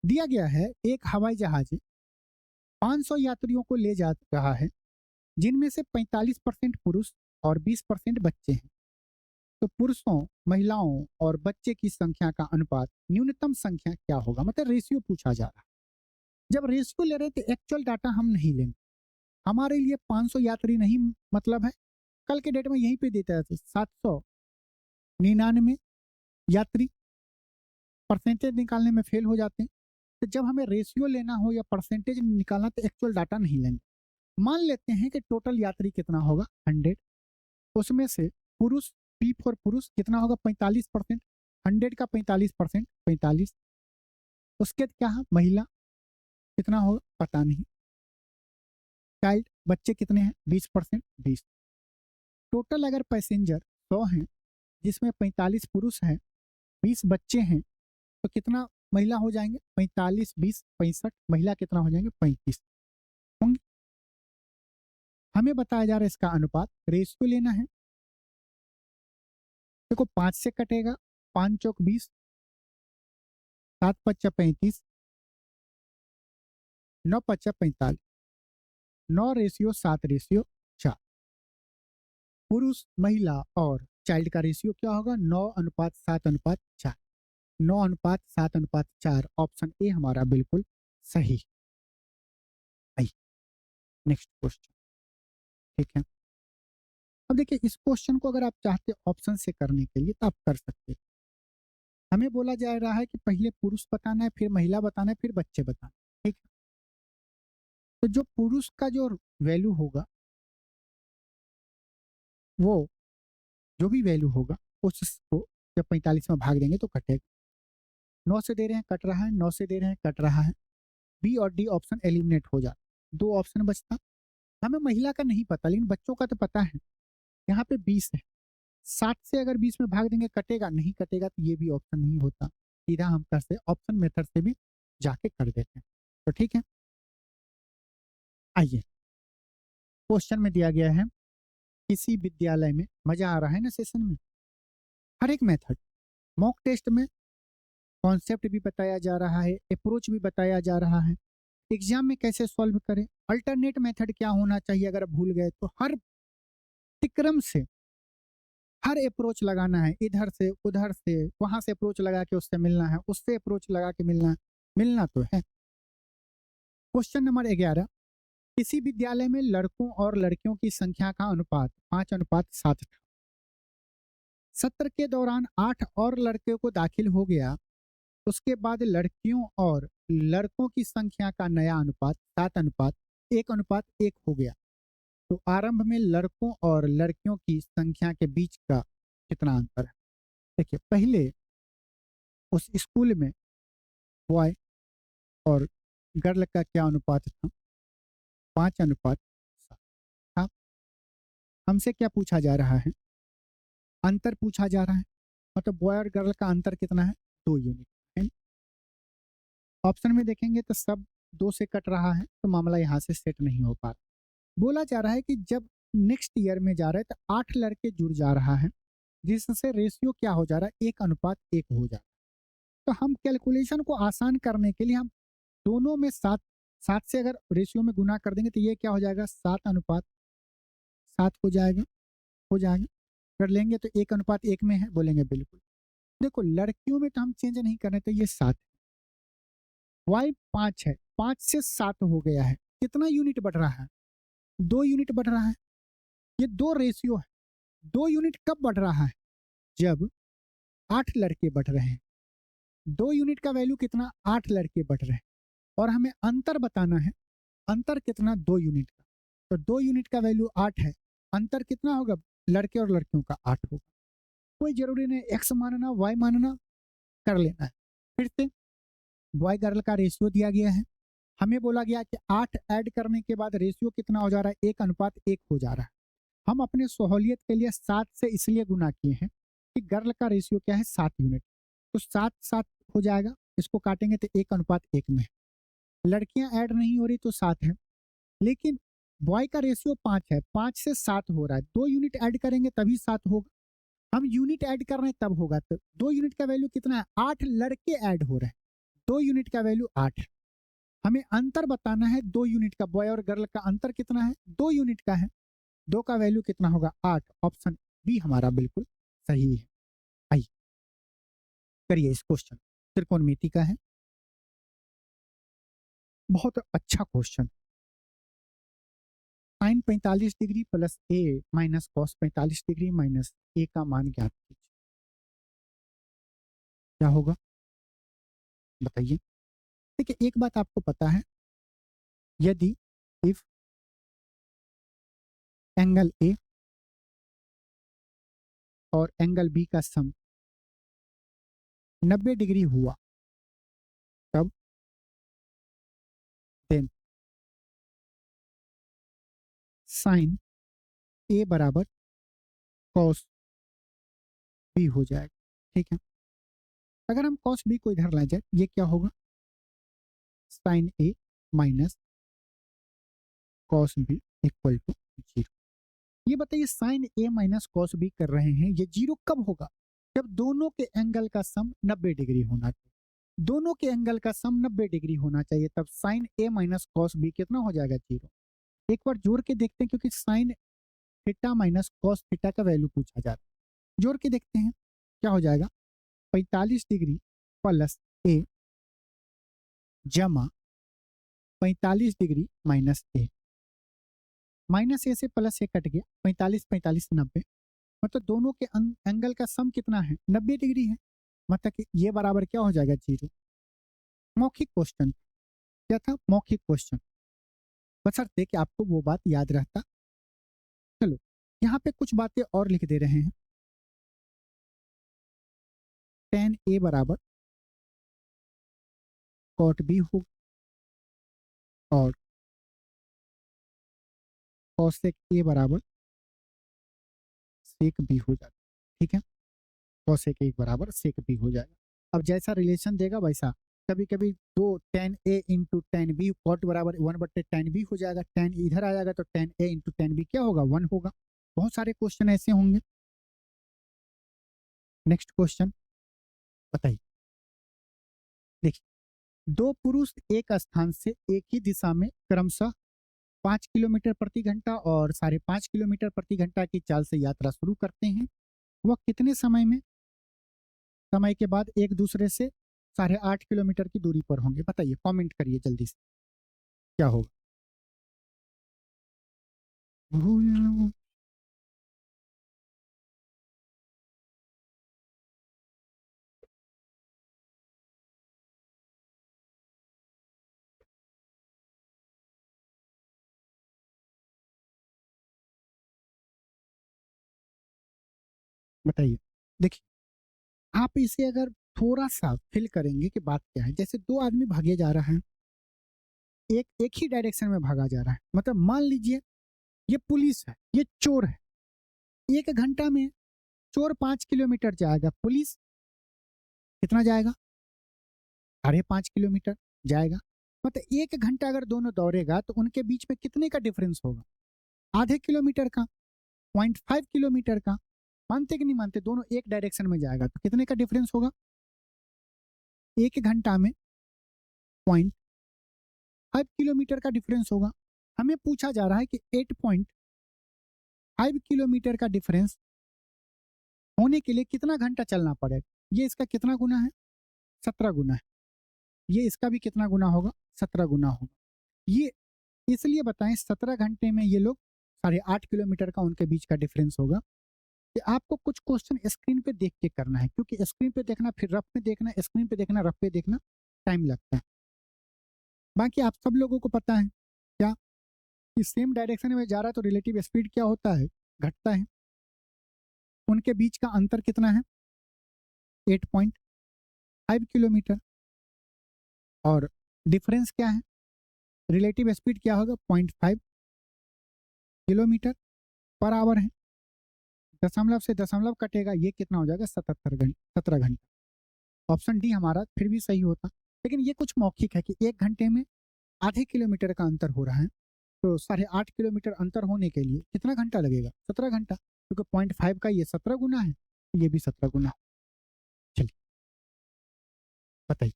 दिया गया है एक हवाई जहाज 500 यात्रियों को ले जा रहा है, जिनमें से 45% पुरुष और 20% बच्चे हैं। तो पुरुषों, महिलाओं और बच्चे की संख्या का अनुपात न्यूनतम संख्या क्या होगा? मतलब रेशियो पूछा जा रहा है। जब रेशियो ले रहे थे एक्चुअल डाटा हम नहीं लेंगे, हमारे लिए 500 यात्री नहीं मतलब है। कल के डेट में यहीं पे देता है 799 यात्री, परसेंटेज निकालने में फेल हो जाते हैं। तो जब हमें रेशियो लेना हो या परसेंटेज निकालना तो एक्चुअल डाटा नहीं लेंगे। मान लेते हैं कि टोटल यात्री कितना होगा? 100। उसमें से पुरुष, पी फॉर पुरुष कितना होगा? 45%। 100 का 45%, 45। उसके बाद क्या है? महिला कितना होगा? पता नहीं। चाइल्ड, बच्चे कितने हैं? 20%, 20। टोटल अगर पैसेंजर 100 हैं, जिसमें 45 पुरुष हैं, 20 बच्चे हैं, तो कितना महिला हो जाएंगे? 45, 20, 65। महिला कितना हो जाएंगे? 35 होंगे। हमें बताया जा रहा है इसका अनुपात, रेशियो लेना है। देखो 5 से कटेगा, 5 चौक 20, 7 पच्चा 35, 9 पच्चा 45, 9 रेशियो 7 रेशियो 4। पुरुष, महिला और चाइल्ड का रेशियो क्या होगा? 9:7:4। 9:7:4। ऑप्शन ए हमारा बिल्कुल सही। आइए नेक्स्ट क्वेश्चन, ठीक है? अब देखिए इस क्वेश्चन को अगर आप चाहते ऑप्शन से करने के लिए तो आप कर सकते हैं। हमें बोला जा रहा है कि पहले पुरुष बताना है, फिर महिला बताना है, फिर बच्चे बताना है, ठीक है? तो जो पुरुष का जो वैल्यू होगा, वो जो भी वैल्यू होगा उसको जब 45 में भाग देंगे तो कटेगा। 9 से दे रहे हैं कट रहा है, 9 से दे रहे हैं कट रहा है। बी और डी ऑप्शन एलिमिनेट हो जाता, 2 ऑप्शन बचता। हमें महिला का नहीं पता लेकिन बच्चों का तो पता है। यहाँ पे 20 है, 7 से अगर 20 में भाग देंगे कटेगा, नहीं कटेगा तो ये भी ऑप्शन नहीं होता। सीधा हम कर से ऑप्शन मेथड से भी जाके कर देते हैं। तो ठीक है, आइए क्वेश्चन में दिया गया है किसी विद्यालय में, मजा आ रहा है ना सेशन में? हर एक मेथड मॉक टेस्ट में कॉन्सेप्ट भी बताया जा रहा है, अप्रोच भी बताया जा रहा है, एग्जाम में कैसे सॉल्व करें, अल्टरनेट मेथड क्या होना चाहिए अगर भूल गए तो। हर तिक्रम से हर अप्रोच लगाना है, इधर से उधर से, वहां से अप्रोच लगा के उससे मिलना है, उससे अप्रोच लगा के मिलना है, मिलना तो है। क्वेश्चन नंबर 11, किसी विद्यालय में लड़कों और लड़कियों की संख्या का अनुपात 5:7 था। सत्र के दौरान 8 और लड़कियों को दाखिल हो गया, उसके बाद लड़कियों और लड़कों की संख्या का नया अनुपात 7:1:1 हो गया। तो आरंभ में लड़कों और लड़कियों की संख्या के बीच का कितना अंतर है? देखिए पहले उस स्कूल में बॉय और गर्ल का क्या अनुपात था? 5:7 था। हमसे क्या पूछा जा रहा है? अंतर पूछा जा रहा है, मतलब बॉय और गर्ल का अंतर कितना है? 2 यूनिट है। ऑप्शन में देखेंगे तो सब 2 से कट रहा है, तो मामला यहाँ से सेट नहीं हो पा रहा। बोला जा रहा है कि जब नेक्स्ट ईयर में जा रहा है तो 8 लड़के जुड़ जा रहा है, जिससे रेशियो क्या हो जा रहा है, 1:1 हो जा रहा है। तो हम कैलकुलेशन को आसान करने के लिए हम दोनों में 7 7 से अगर रेशियो में गुना कर देंगे तो ये क्या हो जाएगा, 7:7 हो जाएगा। कर लेंगे तो 1:1 में है, बोलेंगे बिल्कुल। देखो लड़कियों में तो हम चेंज नहीं कर रहे, तो ये 7, वाई 5 है, 5 से 7 हो गया है। कितना यूनिट बढ़ रहा है, 2 यूनिट बढ़ रहा है। ये 2 रेशियो है। 2 यूनिट कब बढ़ रहा है, जब 8 लड़के बढ़ रहे हैं। 2 यूनिट का वैल्यू कितना, 8 लड़के बढ़ रहे हैं। और हमें अंतर बताना है, अंतर कितना, 2 यूनिट का। तो 2 यूनिट का वैल्यू 8 है, अंतर कितना होगा, लड़के और लड़कियों का 8 होगा। कोई जरूरी नहीं एक्स मानना वाई मानना, कर लेना है। फिर से बॉय गर्ल का रेशियो दिया गया है, हमें बोला गया कि 8 ऐड करने के बाद रेशियो कितना हो जा रहा है, 1:1 हो जा रहा है। हम अपने सहूलियत के लिए 7 से इसलिए गुना किए हैं कि गर्ल का रेशियो क्या है, 7 यूनिट। तो 7 7 हो जाएगा, इसको काटेंगे तो 1:1 में है। लड़कियां ऐड नहीं हो रही तो 7 है, लेकिन बॉय का रेशियो 5 है, 5 से 7 हो रहा है। 2 यूनिट ऐड करेंगे तभी 7 होगा। हम यूनिट ऐड कर रहे हैं तब होगा। तो 2 यूनिट का वैल्यू कितना है, 8 लड़के ऐड हो रहे हैं। 2 यूनिट का वैल्यू 8 है। हमें अंतर बताना है 2 यूनिट का, बॉय और गर्ल का अंतर कितना है, 2 यूनिट का है। 2 का वैल्यू कितना होगा, 8। ऑप्शन बी हमारा बिल्कुल सही है। आइए करिए इस क्वेश्चन, त्रिकोणमिति का है, बहुत अच्छा क्वेश्चन। साइन 45 डिग्री प्लस ए माइनस कॉस 45 डिग्री माइनस ए का मान ज्ञात कीजिए। क्या होगा बताइए। देखिए एक बात आपको पता है, यदि इफ एंगल ए और एंगल बी का सम 90 डिग्री हुआ, तब देन साइन ए बराबर कॉस बी हो जाएगा। ठीक है, अगर हम कॉस बी को इधर ला जाए, ये क्या होगा, sine A minus cos B equal to 0। ये बताइए sine A minus cos B कर रहे हैं, ये 0 कब होगा, जब दोनों के एंगल का सम 90 डिग्री होना चाहिए। दोनों के एंगल का सम 90 डिग्री होना चाहिए, तब sign A minus cos B कितना हो जाएगा, 0। एक बार जोड़ के देखते हैं, क्योंकि sine theta minus cos theta का वैल्यू पूछा जा रहा है। जोड़ के देखते हैं क्या हो जाएगा, 45 डिग्री प्लस ए जमा 45 डिग्री माइनस ए। माइनस ए से प्लस ए कट गया, 45 45 90, मतलब दोनों के एंगल का सम कितना है, 90 डिग्री है। मतलब कि ये बराबर क्या हो जाएगा, 0। मौखिक क्वेश्चन, क्या था, मौखिक क्वेश्चन, बशर्ते कि आपको वो बात याद रहता। चलो यहाँ पे कुछ बातें और लिख दे रहे हैं। tan ए बराबर cot बी होगा और cosec ए बराबर sec बी हो जाएगा। ठीक है, cosec ए बराबर sec बी हो जाएगा। अब जैसा रिलेशन देगा वैसा, कभी कभी दो tan ए इंटू tan बी cot बराबर 1/tan बी हो जाएगा। tan इधर आ जाएगा तो tan ए इंटू tan बी क्या होगा, 1 होगा। बहुत सारे क्वेश्चन ऐसे होंगे। नेक्स्ट क्वेश्चन बताइए। देखिए दो पुरुष एक स्थान से एक ही दिशा में क्रमशः 5 किलोमीटर प्रति घंटा और 5.5 किलोमीटर प्रति घंटा की चाल से यात्रा शुरू करते हैं। वह कितने समय के बाद एक दूसरे से 8.5 किलोमीटर की दूरी पर होंगे, बताइए, कमेंट करिए जल्दी से, क्या होगा। बताइए। देखिए आप इसे अगर थोड़ा सा फिल करेंगे कि बात क्या है, जैसे दो आदमी भागे जा रहा है, एक एक ही डायरेक्शन में भागा जा रहा है। मतलब मान लीजिए ये पुलिस है, ये चोर है। 1 घंटा में चोर 5 किलोमीटर जाएगा, पुलिस कितना जाएगा, 5.5 किलोमीटर जाएगा। मतलब 1 घंटा अगर दोनों दौड़ेगा तो उनके बीच में कितने का डिफरेंस होगा, आधे किलोमीटर का, 0.5 किलोमीटर का। मानते कि नहीं मानते, दोनों एक डायरेक्शन में जाएगा तो कितने का डिफरेंस होगा? 1 घंटा में 0.5 किलोमीटर का डिफरेंस होगा। हमें पूछा जा रहा है कि 8.5 किलोमीटर का डिफरेंस होने के लिए कितना घंटा चलना पड़ेगा। ये इसका कितना गुना है? 17 गुना है। ये इसका भी कितना गुना होगा? 17 गुना होगा। ये इसलिए बताएं 17 घंटे में ये लोग 8.5 किलोमीटर का उनके बीच का डिफरेंस होगा। कि आपको कुछ क्वेश्चन स्क्रीन पे देख के करना है, क्योंकि स्क्रीन पे देखना, फिर रफ में देखना, स्क्रीन पे देखना, रफ पे देखना, टाइम लगता है। बाकी आप सब लोगों को पता है क्या कि सेम डायरेक्शन में जा रहा है तो रिलेटिव स्पीड क्या होता है? घटता है। उनके बीच का अंतर कितना है? 8.5 किलोमीटर। और डिफरेंस क्या है? रिलेटिव स्पीड क्या होगा? 0.5 किलोमीटर पर आवर है। दशमलव से दशमलव कटेगा, ये कितना हो जाएगा? 17 घंटा। ऑप्शन डी हमारा फिर भी सही होता। लेकिन ये कुछ मौखिक है कि 1 घंटे में आधे किलोमीटर का अंतर हो रहा है, तो 8.5 किलोमीटर अंतर होने के लिए कितना घंटा लगेगा? 17 घंटा, क्योंकि 0.5 का ये 17 गुना है, ये भी 17 गुना। चलिए बताइए,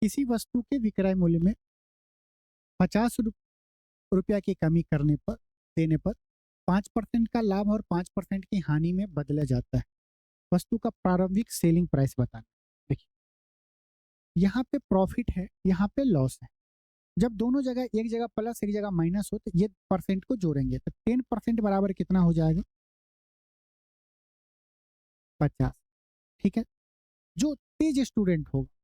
किसी वस्तु के विक्रय मूल्य में 50 रुपया की कमी करने पर देने पर 5% का लाभ और 5% की हानि में बदला जाता है। वस्तु का प्रारंभिक सेलिंग प्राइस बताना। देखिए, यहाँ पे प्रॉफिट है, यहाँ पे लॉस है। जब दोनों जगह, एक जगह प्लस एक जगह माइनस हो, तो ये परसेंट को जोड़ेंगे तो 10% बराबर कितना हो जाएगा? 50। ठीक है। जो तेज स्टूडेंट होगा,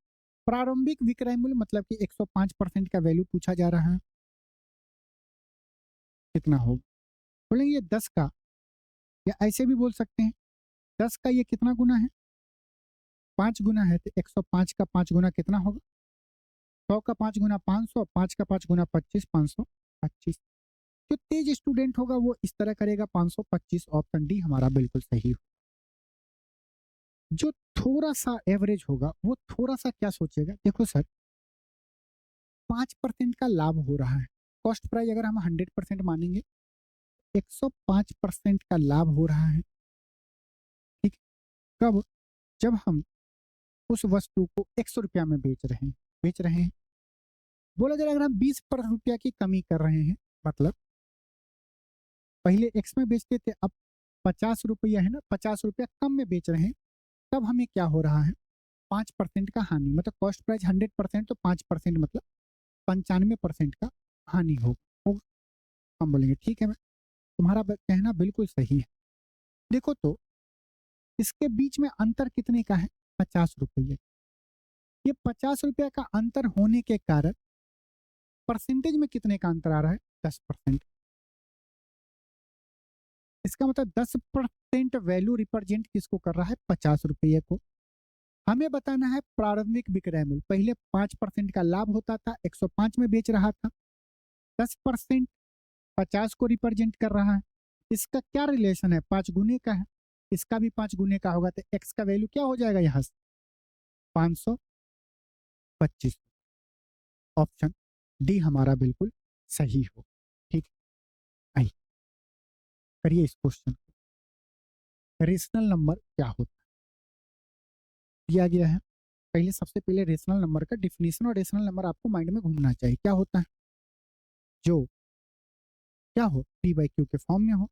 प्रारंभिक विक्रय मूल्य मतलब कि 105% का वैल्यू पूछा जा रहा है, कितना होगा? बोलेंगे ये 10 का, या ऐसे भी बोल सकते हैं 10 का ये कितना गुना है? 5 गुना है, तो 105 का 5 गुना कितना होगा? 100 का 5 गुना 500, 5 का 5 गुना 25, 525। जो तेज स्टूडेंट होगा वो इस तरह करेगा, 525। ऑप्शन डी हमारा बिल्कुल सही हो। जो थोड़ा सा एवरेज होगा वो थोड़ा सा क्या सोचेगा? देखो सर, 5% का लाभ हो रहा है। कॉस्ट प्राइस अगर हम 100% मानेंगे, 105% का लाभ हो रहा है। ठीक। कब? जब हम उस वस्तु को 100 रुपया में बेच रहे हैं। बोला जाए अगर हम 20 रुपया की कमी कर रहे हैं, मतलब पहले एक्स में बेचते थे, अब 50 रुपया है ना, 50 रुपया कम में बेच रहे हैं, तब हमें क्या हो रहा है? 5% का हानि। मतलब कॉस्ट प्राइस 100% तो 5% मतलब 95% का हानि होगा। हम बोलेंगे ठीक है, तुम्हारा कहना बिल्कुल सही है। देखो तो इसके बीच में अंतर कितने का है? 50 रुपये। ये 50 रुपया का अंतर होने के कारण परसेंटेज में कितने का अंतर आ रहा है? 10%। इसका मतलब 10% वैल्यू रिप्रेजेंट किसको कर रहा है? 50 रुपये को। हमें बताना है प्रारंभिक विक्रय मूल्य। पहले 5% का लाभ होता था, 105 में बेच रहा था, 10% 50 को रिप्रेजेंट कर रहा है। इसका क्या रिलेशन है? 5 गुने का है, इसका भी 5 गुने का होगा, तो एक्स का वैल्यू क्या हो जाएगा यहाँ से? 525। ऑप्शन डी हमारा बिल्कुल सही हो। ठीक। आइए करिए इस क्वेश्चन को। रेशनल नंबर क्या होता है? दिया गया है। पहले सबसे पहले रेशनल नंबर का डिफिनेशन और रेशनल नंबर आपको माइंड में घूमना चाहिए। क्या होता है? जो क्या हो? पी बाई क्यू के फॉर्म में हो,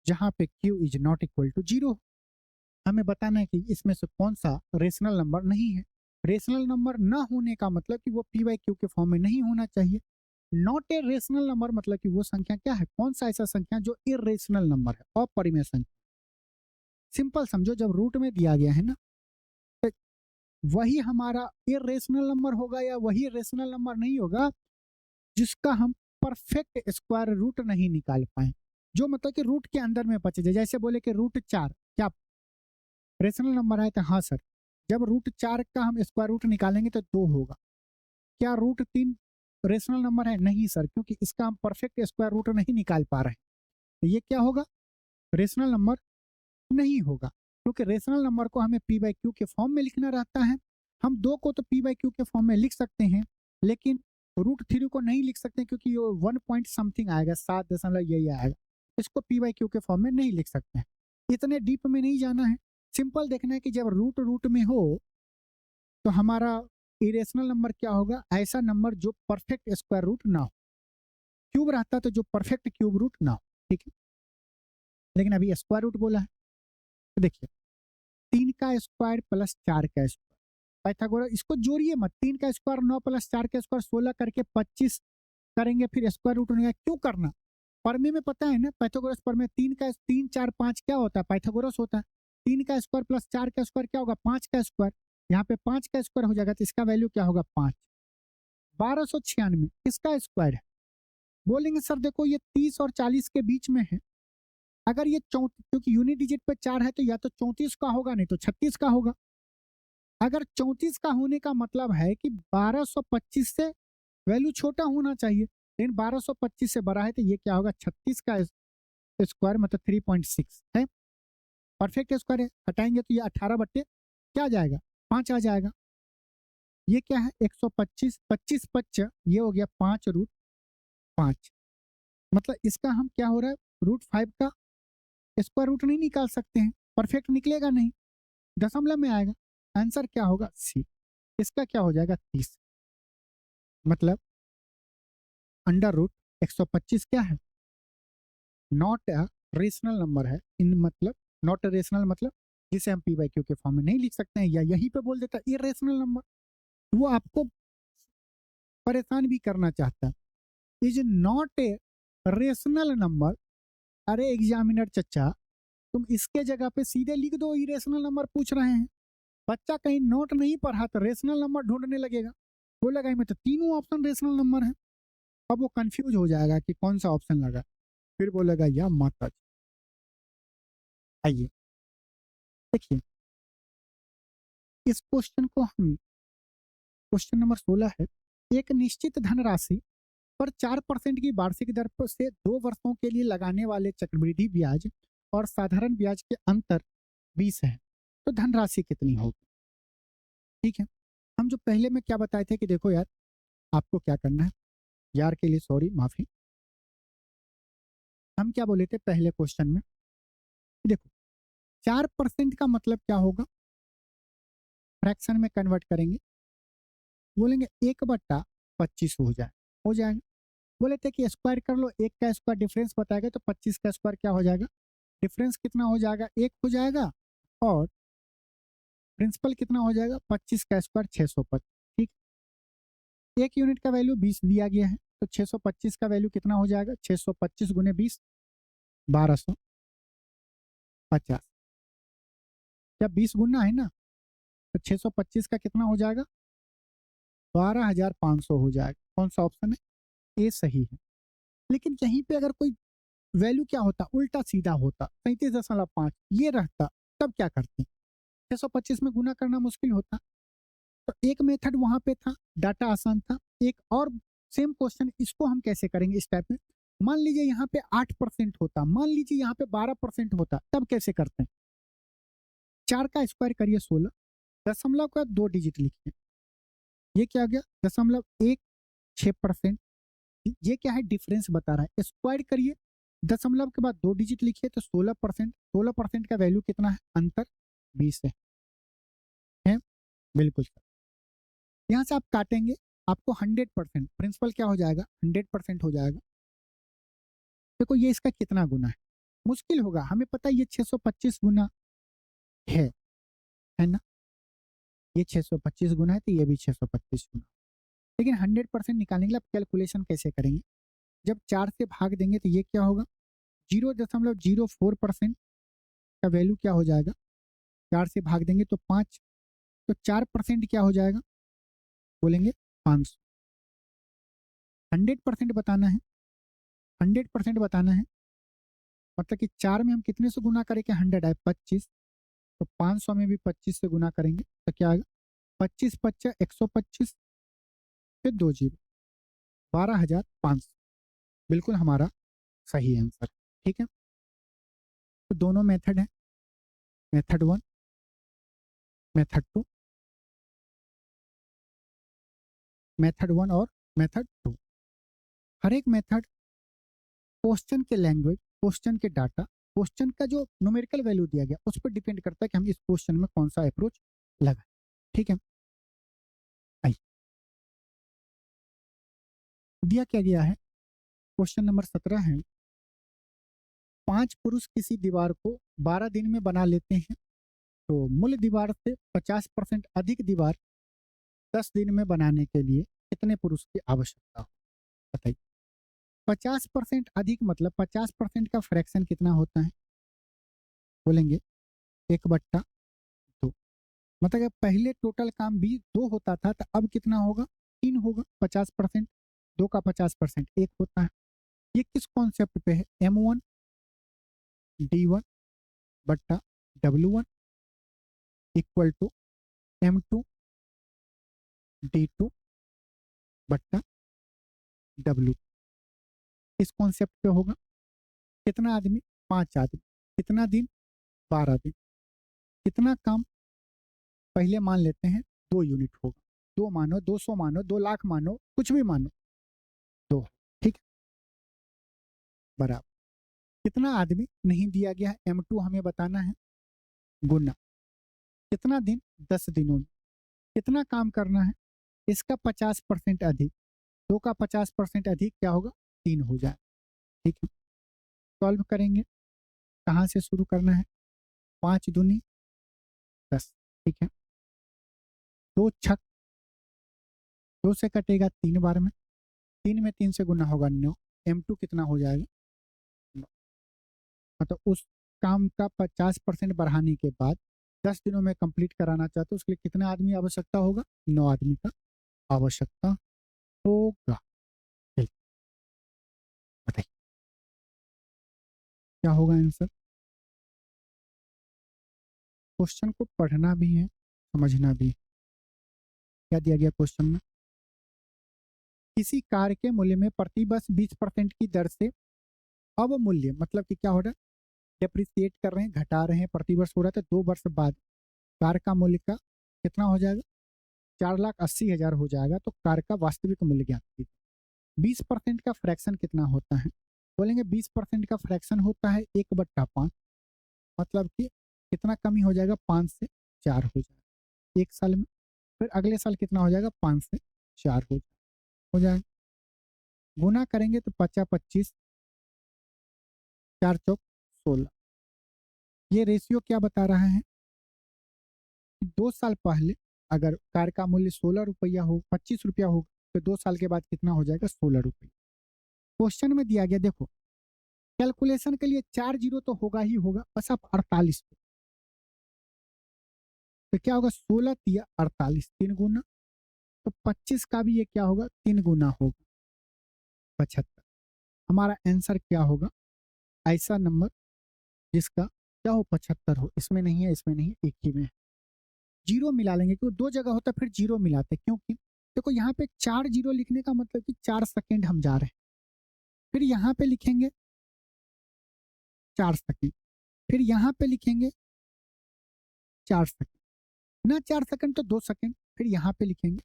जहां पे Q is not equal to 0। हमें बताना है कि इसमें से कौन सा रेशनल नंबर नहीं है। रेशनल नंबर ना होने का मतलब कि वो पी बाई क्यू के फॉर्म में नहीं होना चाहिए। नॉट ए रेशनल नंबर मतलब कि वो संख्या क्या है? कौन सा ऐसा संख्या जो इरेशनल नंबर है, अपरिमेय संख्या। सिंपल समझो, जब रूट में दिया गया है ना, तो वही हमारा इरेशनल नंबर होगा या वही रेशनल नंबर नहीं होगा जिसका हम परफेक्ट स्क्वायर रूट नहीं निकाल पाए। जो मतलब कि रूट के अंदर में बचे जाए। जैसे बोले कि √4 क्या रेशनल नंबर है? तो हाँ सर, जब √4 का हम स्क्वायर रूट निकालेंगे तो 2 होगा। क्या √3 रेशनल नंबर है? नहीं सर, क्योंकि इसका हम परफेक्ट स्क्वायर रूट नहीं निकाल पा रहे हैं, तो ये क्या होगा? रेशनल नंबर नहीं होगा। क्योंकि रेशनल नंबर को हमें पी बाई क्यू के फॉर्म में लिखना रहता है। हम 2 को तो पी बाई क्यू के फॉर्म में लिख सकते हैं, लेकिन √3 को नहीं लिख सकते क्योंकि ये 1 पॉइंट समथिंग आएगा, 7 यही आएगा। इसको p/q के फॉर्म में नहीं लिख सकते हैं। इतने डीप में नहीं जाना है, सिंपल देखना है कि जब रूट रूट में हो तो हमारा इरेशनल नंबर क्या होगा, ऐसा नंबर जो परफेक्ट स्क्वायर रूट ना हो। क्यूब रहता तो जो परफेक्ट क्यूब रूट ना हो, ठीक है। लेकिन अभी स्क्वायर रूट बोला है, तो देखिए 3 का स्क्वायर प्लस 4 का स्क्वायर, पाइथागोरस इसको जोड़िए मत, 3 का स्क्वायर 9 प्लस 4 का स्क्वायर 16 करके 25 करेंगे, फिर स्क्वायर रूट होगा। क्यों करना, परमे में पता है ना, पाइथागोरस परमे 3 4 5 क्या होता है, पाइथागोरस होता है। 3 का स्क्वायर प्लस 4 का स्क्वायर क्या होगा, 5 का स्क्वायर। यहाँ पे 5 का स्क्वायर हो जाएगा तो इसका वैल्यू क्या होगा, 5। 1296 किसका स्क्वायर है, बोलेंगे सर देखो ये 30 और 40 के बीच में है। अगर ये क्योंकि यूनिट डिजिट पे 4 है तो या तो 34 का होगा नहीं तो 36 का होगा। अगर 34 का होने का मतलब है कि 1225 से वैल्यू छोटा होना चाहिए, लेकिन 1225 से बड़ा है तो ये क्या होगा, 36 का स्क्वायर मतलब 3.6 है। परफेक्ट स्क्वायर है, हटाएंगे तो ये 18 बट्टे क्या आ जाएगा, 5 आ जाएगा। ये क्या है 125, 25 25 ये हो गया 5√5। मतलब इसका हम क्या हो रहा है, √5 का स्क्वायर रूट नहीं निकाल सकते हैं, परफेक्ट निकलेगा नहीं, दशमलव में आएगा। आंसर क्या होगा, सी। इसका क्या हो जाएगा, 30। मतलब √125 क्या है, नॉट अ रेशनल नंबर है। इन मतलब नॉट अ रेशनल मतलब जिसे हम p/q के फॉर्म में नहीं लिख सकते हैं, या यहीं पे बोल देता है इरेशनल नंबर, वो आपको परेशान भी करना चाहता है। Is not a rational number. अरे एग्जामिनर चचा, तुम इसके जगह पे सीधे लिख दो इरेशनल नंबर पूछ रहे हैं। बच्चा कहीं नोट नहीं पढ़ा तो रेशनल नंबर ढूंढने लगेगा, बोलेगा इसमें तो तीनों ऑप्शन रेशनल नंबर है। अब वो कंफ्यूज हो जाएगा कि कौन सा ऑप्शन लगा, फिर बोलेगा या माता। आइए देखिए इस क्वेश्चन को हम, क्वेश्चन नंबर 16 है। एक निश्चित धनराशि पर 4% की वार्षिक दर पर से 2 वर्षों के लिए लगाने वाले चक्रवृद्धि ब्याज और साधारण ब्याज के अंतर 20 है, तो धनराशि कितनी होगी। ठीक है, हम जो पहले में क्या बताए थे कि देखो यार आपको क्या करना है, यार के लिए सॉरी माफी, हम क्या बोले थे पहले क्वेश्चन में, देखो 4% का मतलब क्या होगा, फ्रैक्शन में कन्वर्ट करेंगे, बोलेंगे 1/25 हो जाएगा। बोले थे कि स्क्वायर कर लो, 1 का स्क्वायर डिफरेंस बताएगा तो 25 का स्क्वायर क्या हो जाएगा, डिफरेंस कितना हो जाएगा, 1 हो जाएगा, और प्रिंसिपल कितना हो जाएगा, 25 का स्क्वायर 625। ठीक, 1 यूनिट का वैल्यू 20 दिया गया है, तो 625 का वैल्यू कितना हो जाएगा, 625 गुने 20 1250। जब 20 गुना है ना तो 625 का कितना हो जाएगा, 12,500 हो जाएगा। कौन सा ऑप्शन है, ए सही है। लेकिन यहीं पे अगर कोई वैल्यू क्या होता, उल्टा सीधा होता, 37.5 ये रहता, तब क्या करते, 625 में गुना करना मुश्किल होता। तो एक मेथड वहां पे था, डाटा आसान था। एक और सेम क्वेश्चन, इसको हम कैसे करेंगे इस टाइप में, मान लीजिए यहाँ पे 8% होता, मान लीजिए यहाँ पे 12% होता, तब कैसे करते हैं। 4 का स्क्वायर करिए 16, दशमलव का 2 डिजिट लिखिए, ये क्या आ गया 0.16%। ये क्या है, डिफरेंस बता रहा है। स्क्वायर करिए, दशमलव के बाद 2 डिजिट लिखिए तो 16%। 16% का वैल्यू कितना है, अंतर 20 है? बिल्कुल सर। यहाँ से आप काटेंगे, आपको 100% प्रिंसिपल क्या हो जाएगा, 100% हो जाएगा। देखो ये इसका कितना गुना है, मुश्किल होगा, हमें पता है ये 625 गुना है ना, ये 625 गुना है तो ये भी 625 गुना। लेकिन 100% निकालने के लिए आप कैलकुलेशन कैसे करेंगे, जब 4 से भाग देंगे तो ये क्या होगा, 0.04% का वैल्यू क्या हो जाएगा, 4 से भाग देंगे तो 5, तो 4% क्या हो जाएगा, बोलेंगे 500। 100% बताना है, 100% बताना है, मतलब कि 4 में हम कितने से गुना करेंगे, 100 है 25, तो 500 में भी 25 से गुना करेंगे तो क्या आएगा, 25 25 125, फिर 2 जीरो, 12,500 बिल्कुल हमारा सही आंसर। ठीक है, तो दोनों मेथड है, मेथड 1 मेथड 2, मेथड 1 और मेथड 2। हर एक मेथड क्वेश्चन के लैंग्वेज, क्वेश्चन के डाटा, क्वेश्चन का जो न्यूमेरिकल वैल्यू दिया गया उस पर डिपेंड करता है कि हम इस क्वेश्चन में कौन सा अप्रोच लगाए। ठीक है, आइए दिया क्या गया है, क्वेश्चन नंबर 17 है, 5 पुरुष किसी दीवार को 12 दिन में बना लेते हैं, तो मूल दीवार से 50% अधिक दीवार 10 दिन में बनाने के लिए कितने पुरुष की आवश्यकता हो, बताइए। 50% अधिक मतलब 50% का फ्रैक्शन कितना होता है, बोलेंगे 1/2। मतलब अगर पहले टोटल काम भी 2 होता था तो अब कितना होगा, 3 होगा। 50%, 2 का 50% 1 होता है। ये किस कॉन्सेप्ट पे है, M1D1/W1 इक्वल टू M2D2/W। इस कॉन्सेप्ट पे होगा। कितना आदमी, 5 आदमी, कितना दिन, 12 दिन, कितना काम, पहले मान लेते हैं 2 यूनिट होगा, 2 मानो, 200 मानो, 2 लाख मानो, कुछ भी मानो, 2। ठीक है, बराबर। कितना आदमी नहीं दिया गया है, M2 हमें बताना है, गुना कितना दिन, 10 दिनों में, कितना काम करना है, इसका 50% अधिक, 2 का 50% अधिक क्या होगा, 3 हो जाए। ठीक है, सॉल्व करेंगे, कहाँ से शुरू करना है, 5 दूनी 10। ठीक है, 2 छक, 2 से कटेगा 3 बार में, 3 में 3 से गुना होगा 9। M2 कितना हो जाएगा, 9। मतलब उस काम का 50% बढ़ाने के बाद 10 दिनों में कंप्लीट कराना चाहते हो, उसके लिए कितने आदमी आवश्यकता होगा, 9 आदमी का आवश्यकता होगा। चलिए बताइए क्या होगा आंसर। क्वेश्चन को पढ़ना भी है, समझना भी है। क्या दिया गया क्वेश्चन में, किसी कार के मूल्य में प्रति वर्ष 20% की दर से अवमूल्य, मतलब कि क्या हो रहा है, डेप्रिसिएट कर रहे हैं, घटा रहे हैं, प्रति वर्ष हो रहा है, तो 2 वर्ष बाद कार का मूल्य का कितना हो जाएगा, 4,80,000 हो जाएगा। तो कार का वास्तविक मूल्य ज्ञात कीजिए। 20% का फ्रैक्शन कितना होता है, बोलेंगे 20% का फ्रैक्शन होता है 1/5, मतलब कि कितना कमी हो जाएगा, 5 से 4 हो जाएगा 1 साल में। फिर अगले साल कितना हो जाएगा, 5 से 4 हो जाएगा। गुना करेंगे तो 50-25, 4 चौक 16। ये रेशियो क्या बता रहा है, 2 साल पहले अगर कार का मूल्य 16 रुपया हो, 25 रुपया हो, तो 2 साल के बाद कितना हो जाएगा, 16 रुपया। क्वेश्चन में दिया गया, देखो कैलकुलेशन के लिए 4 जीरो तो होगा ही होगा, बस आप 48 पे, तो क्या होगा, 16 तिया 48, 3 गुना, तो 25 का भी ये क्या होगा, 3 गुना होगा, 75। हमारा आंसर क्या होगा, ऐसा नंबर जिसका क्या हो, 75 हो। इसमें नहीं है, इसमें नहीं है, एक ही में है। जीरो मिला लेंगे, क्योंकि 2 जगह होता है फिर जीरो मिलाते, क्योंकि देखो यहाँ पे 4 जीरो लिखने का मतलब कि 4 सेकेंड हम जा रहे हैं, फिर यहाँ पे लिखेंगे 4 सेकेंड, फिर यहाँ पे लिखेंगे 4 सेकेंड, ना 4 सेकेंड तो 2 सेकेंड, फिर यहाँ पे लिखेंगे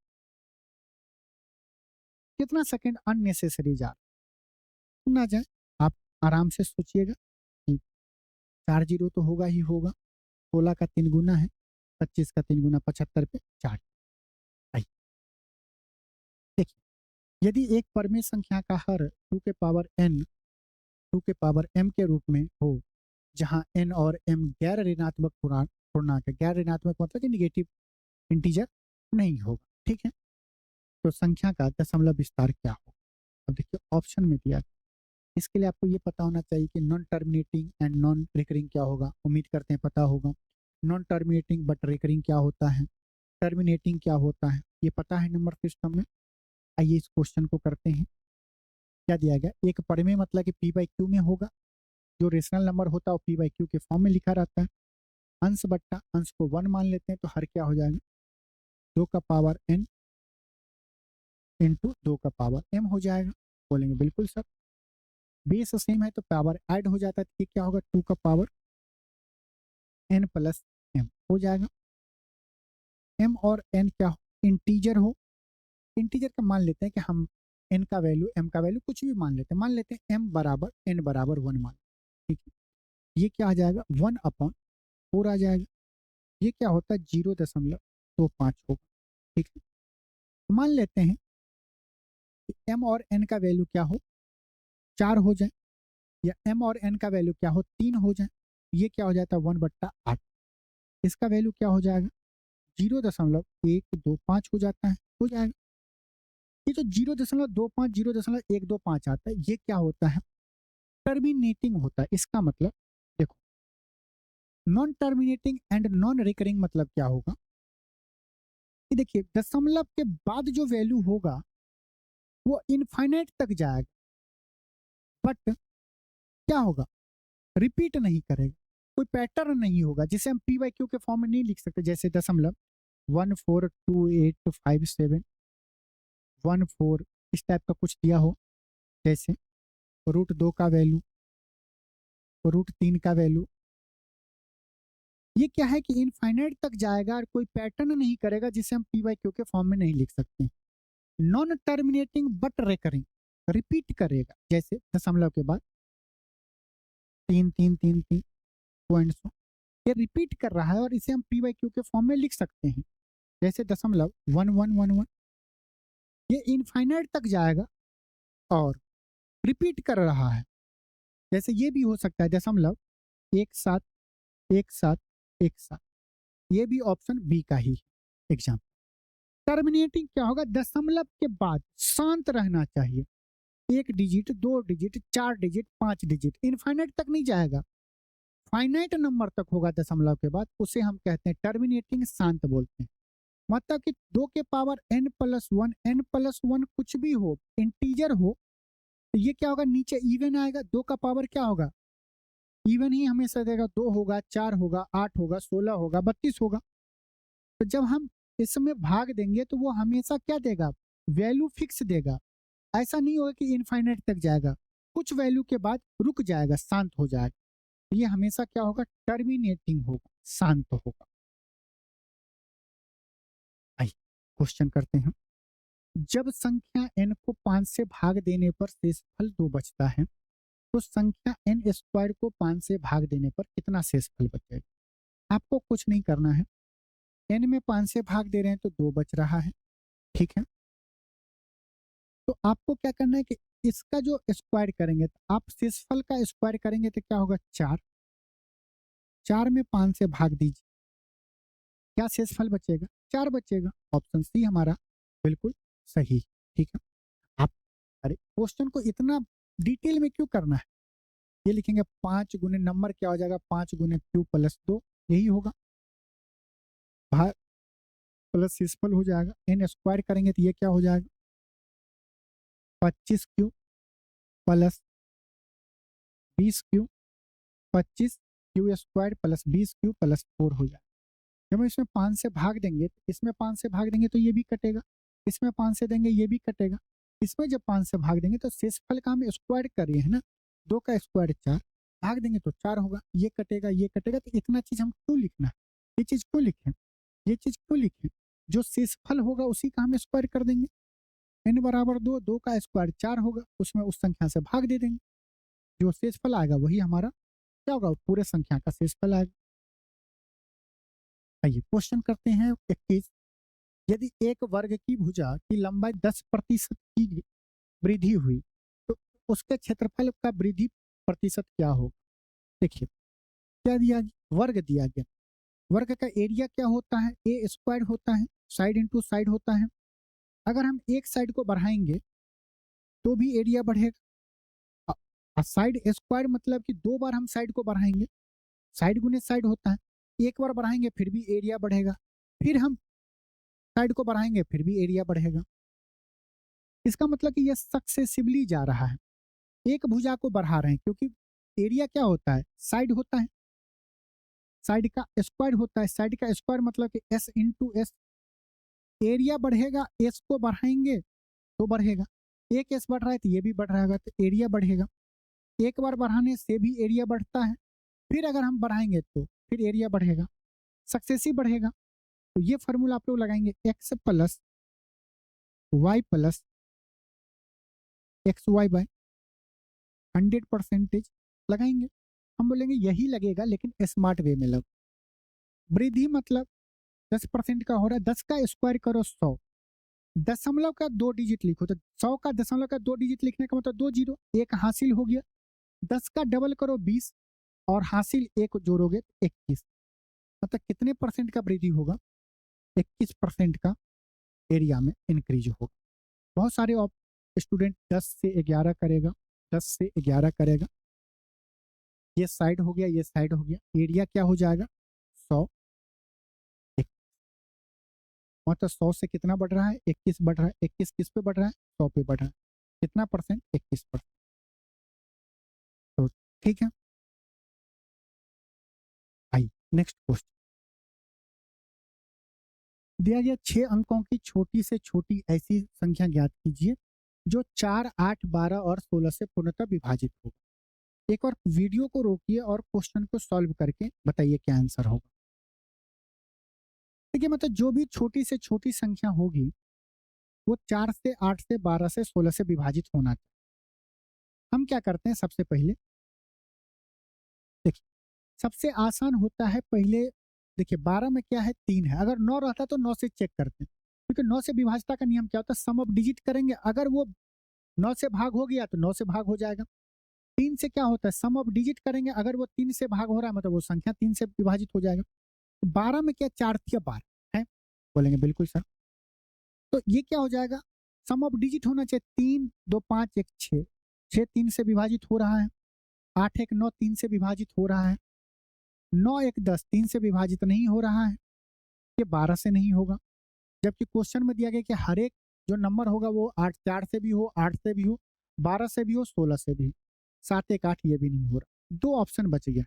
कितना सेकेंड अननेसेसरी जा ना जाए। आप आराम से सोचिएगा कि 4 जीरो तो होगा ही होगा, 16 का 3 गुना है, 25 का 3 गुना 75 पे 4। आइए देखिए, यदि एक परमेय संख्या का हर 2 के पावर n 2 के पावर m के रूप में हो, जहां n और m गैर ऋणात्मक पूर्णांक है, गैर ऋणात्मक मतलब कि निगेटिव इंटीजर नहीं होगा। ठीक है, तो संख्या का दशमलव विस्तार क्या होगा। अब देखिए ऑप्शन में दिया, इसके लिए आपको ये पता होना चाहिए कि non terminating and non recurring क्या होगा, उम्मीद करते हैं पता होगा। नॉन टर्मिनेटिंग बट रिकरिंग क्या होता है, टर्मिनेटिंग क्या होता है, ये पता है नंबर सिस्टम में। आइए इस क्वेश्चन को करते हैं। क्या दिया गया, एक परिमेय मतलब कि p/q में होगा, जो रेशनल नंबर होता है वो p/q के फॉर्म में लिखा रहता है। अंश बट्टा अंश को 1 मान लेते हैं, तो हर क्या हो जाएगा, 2 का पावर n इंटू 2 का पावर m हो जाएगा। बोलेंगे बिल्कुल सर, बेस सेम है तो पावर ऐड हो जाता है, तो ये क्या होगा, 2 का पावर n प्लस m हो जाएगा। m और n क्या हो, इंटीजर हो, इंटीजर का मान लेते हैं कि हम एन का वैल्यू, एम का वैल्यू कुछ भी मान लेते हैं एम बराबर एन बराबर 1 मान, ठीक है। ये क्या आ जाएगा 1/4 आ जाएगा। ये क्या होता है 0.25 होगा, ठीक है। मान लेते हैं कि एम और एन का वैल्यू क्या हो 4 हो जाए, या एम और एन का वैल्यू क्या हो 3 हो जाए। ये क्या हो जाता है 1/8। इसका वैल्यू क्या हो जाएगा 0.125 हो जाता है, हो जाएगा। ये जो 0.25 0.125 आता है ये क्या होता है टर्मिनेटिंग होता है। इसका मतलब देखो non terminating and non recurring मतलब क्या होगा कि देखिए दशमलव के बाद जो वैल्यू होगा वो इनफाइनाइट तक जाएगा, बट क्या होगा रिपीट नहीं करेगा, कोई पैटर्न नहीं होगा जिसे हम पी वाई क्यू के फॉर्म में नहीं लिख सकते। जैसे 0.142857 इस टाइप का कुछ दिया हो, जैसे √2 का वैल्यू, √3 का वैल्यू। ये क्या है कि इनफाइनाइट तक जाएगा और कोई पैटर्न नहीं करेगा जिसे हम पी वाई क्यू के फॉर्म में नहीं लिख सकते। Non terminating but recurring, repeat करेगा, जैसे दशमलव के बाद 3 3 3 3 पॉइंट्स, ये रिपीट कर रहा है और इसे हम पी वाई क्यू के फॉर्म में लिख सकते हैं। जैसे 0.1111 ये इनफाइनाइट तक जाएगा और रिपीट कर रहा है। जैसे ये भी हो सकता है 0.171717, ये भी ऑप्शन बी का ही एग्जाम। टर्मिनेटिंग क्या होगा दशमलव के बाद शांत रहना चाहिए, 1 digit 2 digit 4 digit 5 digit, infinite तक नहीं जाएगा, फाइनाइट नंबर तक होगा दशमलव के बाद, उसे हम कहते हैं टर्मिनेटिंग, शांत बोलते हैं। मतलब कि 2 के पावर n+1 कुछ भी हो, इंटीजर हो, तो ये क्या होगा नीचे इवन आएगा, 2 का पावर क्या होगा इवन ही हमेशा देगा, 2 होगा 4 होगा 8 होगा 16 होगा 32 होगा। तो जब हम इसमें भाग देंगे तो वो हमेशा क्या देगा वैल्यू फिक्स देगा, ऐसा नहीं होगा कि इनफाइनाइट तक जाएगा, कुछ वैल्यू के बाद रुक जाएगा, शांत हो जाएगा। ये हमेशा क्या होगा टर्मिनेटिंग होगा, शांत होगा। आइए क्वेश्चन करते हैं। जब संख्या n को 5 से भाग देने पर शेषफल 2 बचता है तो संख्या n² को 5 से भाग देने पर कितना शेषफल बचेगा। आपको कुछ नहीं करना है, n में 5 से भाग दे रहे हैं तो 2 बच रहा है, ठीक है। तो आपको क्या करना है कि इसका जो स्क्वायर करेंगे तो आप शेषफल का स्क्वायर करेंगे तो क्या होगा 4, 4 में 5 से भाग दीजिए, क्या शेषफल बचेगा 4 बचेगा। ऑप्शन सी हमारा बिल्कुल सही, ठीक है। आप अरे क्वेश्चन को इतना डिटेल में क्यों करना है, ये लिखेंगे 5 गुने नंबर क्या हो जाएगा 5 गुने क्यू प्लस 2, यही होगा, भाग प्लस शेषफल हो जाएगा। n² करेंगे तो ये क्या हो जाएगा 25 Q plus 20 Q, 25 Q plus 20 Q plus 4 हो जाएगा। जब हम इसमें 5 से भाग देंगे तो इसमें 5 से भाग देंगे तो ये भी कटेगा, इसमें 5 से देंगे ये भी कटेगा, इसमें जब 5 से भाग देंगे तो शेषफल का हम स्क्वायर कर रहे हैं ना, 2 का स्क्वायर 4, भाग देंगे तो 4 होगा, ये कटेगा ये कटेगा। तो इतना चीज हम क्यों लिखना है, ये चीज क्यों लिखें, ये चीज क्यों लिखें, जो शेषफल होगा उसी का हम स्क्वायर कर देंगे। n बराबर 2, 2 का स्क्वायर 4 होगा, उसमें उस संख्या से भाग दे देंगे, जो शेषफल आएगा वही हमारा क्या होगा पूरे संख्या का शेषफल आएगा। आइए क्वेश्चन करते हैं 21। यदि एक वर्ग की भुजा की लंबाई 10% की वृद्धि हुई तो उसके क्षेत्रफल का वृद्धि प्रतिशत क्या होगा। देखिए क्या दिया गया, वर्ग दिया गया, वर्ग का एरिया क्या होता है a² होता है, साइड इंटू साइड होता है। अगर हम एक साइड को बढ़ाएंगे तो भी एरिया बढ़ेगा, साइड स्क्वायर मतलब कि 2 बार हम साइड को बढ़ाएंगे, साइड गुने साइड होता है, एक बार बढ़ाएंगे फिर भी एरिया बढ़ेगा, फिर हम साइड को बढ़ाएंगे फिर भी एरिया बढ़ेगा। इसका मतलब कि यह सक्सेसिवली जा रहा है, एक भुजा को बढ़ा रहे हैं, क्योंकि एरिया क्या होता है साइड होता है, साइड का स्क्वायर होता है, साइड का स्क्वायर मतलब कि s इंटू एस, एरिया बढ़ेगा, एस को बढ़ाएंगे तो बढ़ेगा, एक एस बढ़ रहा है तो ये भी बढ़ रहा है तो एरिया बढ़ेगा, एक बार बढ़ाने से भी एरिया बढ़ता है, फिर अगर हम बढ़ाएंगे तो फिर एरिया बढ़ेगा, सक्सेसिव बढ़ेगा। तो ये फार्मूला आप लोग लगाएंगे x + y + X Y by 100% लगाएंगे। हम बोलेंगे यही लगेगा लेकिन स्मार्ट वे में लग। वृद्धि मतलब 10% का हो रहा है, 10 का स्क्वायर करो 100, दशमलव का 2 डिजिट लिखो, तो 100 का दशमलव का 2 डिजिट लिखने का मतलब 2 जीरो, एक हासिल हो गया। 10 का डबल करो 20 और हासिल एक जोड़ोगे तो 21, मतलब कितने परसेंट का वृद्धि होगा? 21% का एरिया में इंक्रीज होगा। बहुत सारे स्टूडेंट 10 से 11 करेगा, 10 से 11 करेगा, ये साइड हो गया, ये साइड हो गया, एरिया क्या हो जाएगा? 100। मतलब 100 से कितना बढ़ रहा है? 21 बढ़ रहा है। 21 किस पे बढ़ रहा है? 100 पे बढ़ रहा है। कितना परसेंट? 21%। तो ठीक है, आइए नेक्स्ट क्वेश्चन। दिया गया 6 अंकों की छोटी से छोटी ऐसी संख्या ज्ञात कीजिए जो 4, 8, 12 और 16 से पूर्णतः विभाजित हो। एक और वीडियो को रोकिए और क्वेश्चन को सॉल्व करके बताइए क्या आंसर होगा। देखिए, मतलब जो भी छोटी से छोटी संख्या होगी वो 4 से 8 से 12 से 16 से विभाजित होना चाहिए। हम क्या करते हैं? सबसे पहले देखिए, सबसे आसान होता है पहले, देखिए 12 में क्या है? 3 है। अगर 9 रहता तो 9 से चेक करते हैं, क्योंकि 9 से विभाजता का नियम क्या होता है? सम ऑफ डिजिट करेंगे, अगर वो 9 से भाग हो गया तो 9 से भाग हो जाएगा। 3 से क्या होता है? सम ऑफ डिजिट करेंगे, अगर वो 3 से भाग हो रहा है मतलब वो संख्या 3 से विभाजित हो जाएगा। तो 12 में क्या? 4 या 12 है? बोलेंगे बिल्कुल सर। तो ये क्या हो जाएगा? सम ऑफ डिजिट होना चाहिए। 3, 2, 5, 1, 6, 6 3 से विभाजित हो रहा है। 8, 1, 9 3 से विभाजित हो रहा है। 9, 1, 10 3 से विभाजित नहीं हो रहा है, ये 12 से नहीं होगा। जबकि क्वेश्चन में दिया गया कि हर एक जो नंबर होगा वो 8 4 से भी हो, 8 से भी हो, 12 से भी हो, 16 से भी हो। 7, 1, 8 ये भी नहीं हो रहा। 2 ऑप्शन बच गया।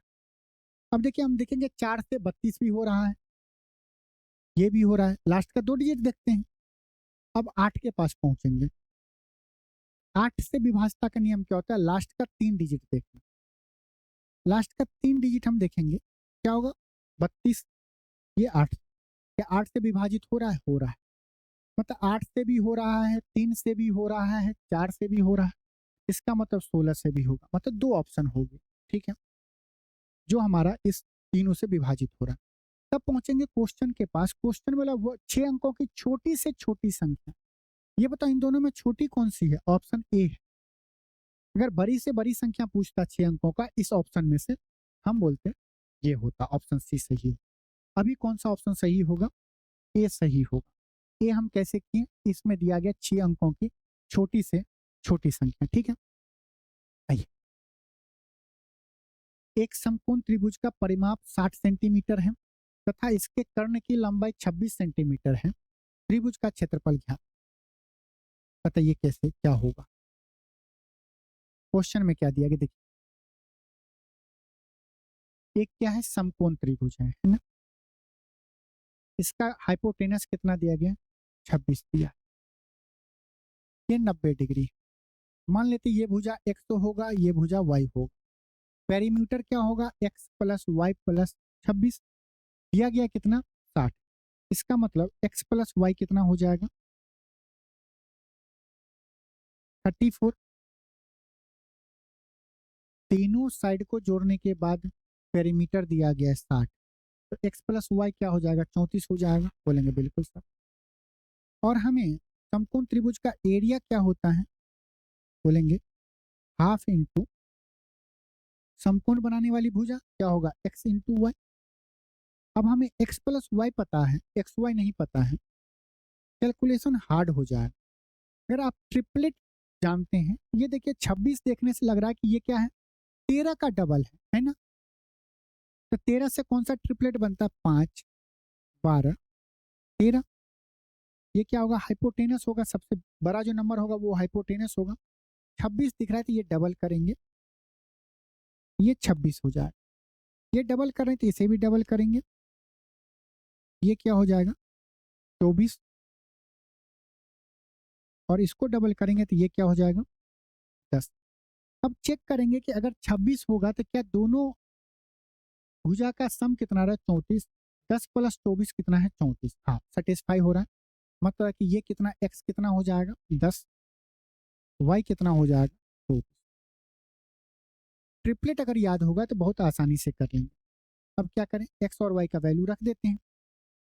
अब देखिए, हम देखेंगे 4 से 32 भी हो रहा है, ये भी हो रहा है। लास्ट का 2 डिजिट देखते हैं। अब 8 के पास पहुंचेंगे। 8 से विभाजता का नियम क्या होता है? लास्ट का 3 डिजिट देखना। लास्ट का 3 डिजिट हम देखेंगे क्या होगा? 32, ये 8, क्या 8 से विभाजित हो रहा है? हो रहा है। मतलब 8 से भी हो रहा है, 3 से भी हो रहा है, 4 से भी हो रहा है, इसका मतलब 16 से भी होगा। मतलब 2 ऑप्शन हो गए, ठीक है, जो हमारा इस तीनों से विभाजित हो रहा है। तब पहुंचेंगे क्वेश्चन के पास। क्वेश्चन वाला वो 6 अंकों की छोटी से छोटी संख्या, ये बताओ इन दोनों में छोटी कौन सी है? ऑप्शन ए है। अगर बड़ी से बड़ी संख्या पूछता 6 अंकों का इस ऑप्शन में से, हम बोलते ये होता ऑप्शन सी सही है। अभी कौन सा ऑप्शन सही होगा? ए सही होगा। ए हम कैसे किए? इसमें दिया गया 6 अंकों की छोटी से छोटी संख्या, ठीक है। आइए, एक समकोण त्रिभुज का परिमाप 60 सेंटीमीटर है तथा इसके कर्ण की लंबाई 26 सेंटीमीटर है। त्रिभुज का क्षेत्रफल क्या? बताइए कैसे क्या होगा? क्वेश्चन में क्या दिया गया? देखिए, एक क्या है? समकोण त्रिभुज है ना। इसका हाइपोटेनस कितना दिया गया? 26 दिया। ये 90 डिग्री। मान लेते ये भुजा x तो होगा, ये भुजा y होगा। पेरीमीटर क्या होगा? x plus Y plus 26। दिया गया कितना? 60। इसका मतलब x प्लस वाई कितना हो जाएगा? 34। तीनों साइड को जोड़ने के बाद पेरीमीटर दिया गया है 60, तो x प्लस वाई क्या हो जाएगा? 34 हो जाएगा। बोलेंगे बिल्कुल सर। और हमें समकोण त्रिभुज का एरिया क्या होता है? बोलेंगे हाफ इंटू समकोण बनाने वाली भुजा क्या होगा? x into Y. अब हमें x प्लस वाई पता है, एक्स वाई नहीं पता है, कैलकुलेशन हार्ड हो जाए। अगर आप ट्रिपलेट जानते हैं, ये देखिए 26 देखने से लग रहा है कि ये क्या है? 13 का डबल है ना। तो 13 से कौन सा ट्रिपलेट बनता है? 5, 12, 13। ये क्या होगा? हाइपोटेनस होगा। सबसे बड़ा जो नंबर होगा वो हाइपोटेनस होगा। 26 दिख रहा है तो ये डबल करेंगे, ये 26 हो जाए। ये डबल कर रहे हैं तो इसे भी डबल करेंगे, ये क्या हो जाएगा? 24। और इसको डबल करेंगे तो ये क्या हो जाएगा? 10। अब चेक करेंगे कि अगर 26 होगा तो क्या दोनों भुजा का सम कितना रहा? 34। 10 प्लस 24 कितना है? 34। हाँ, सेटिस्फाई हो रहा है। मतलब कि ये कितना x कितना हो जाएगा? 10। वाई कितना हो जाएगा? तो ट्रिपलेट अगर याद होगा तो बहुत आसानी से कर लेंगे। अब क्या करें, एक्स और वाई का वैल्यू रख देते हैं।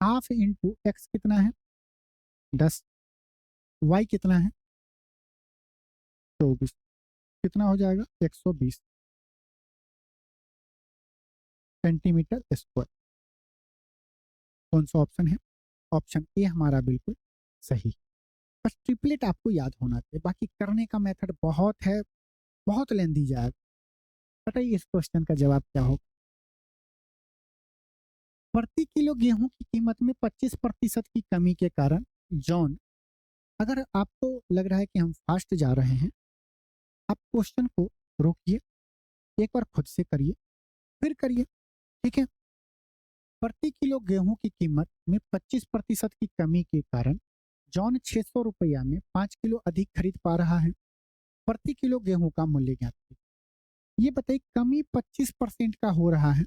हाफ इंटू एक्स कितना है? 10। वाई कितना है? 24। कितना हो जाएगा? 120 सेंटीमीटर स्क्वायर। कौन सा ऑप्शन है? ऑप्शन ए हमारा बिल्कुल सही। बस ट्रिपलेट आपको याद होना चाहिए, बाकी करने का मेथड बहुत है, बहुत लेंदी जाएगा। बताइए इस क्वेश्चन का जवाब क्या होगा? प्रति किलो गेहूं की कीमत में 25% की कमी के कारण जॉन, अगर आपको लग रहा है कि हम फास्ट जा रहे हैं, आप क्वेश्चन को रोकिए, एक बार खुद से करिए, फिर करिए, ठीक है। प्रति किलो गेहूं की कीमत में 25% की कमी के कारण जॉन 600 रुपया में 5 किलो अधिक खरीद पा रहा है। प्रति किलो गेहूं का मूल्य ज्ञात कीजिए। ये बताइए, कमी 25% का हो रहा है,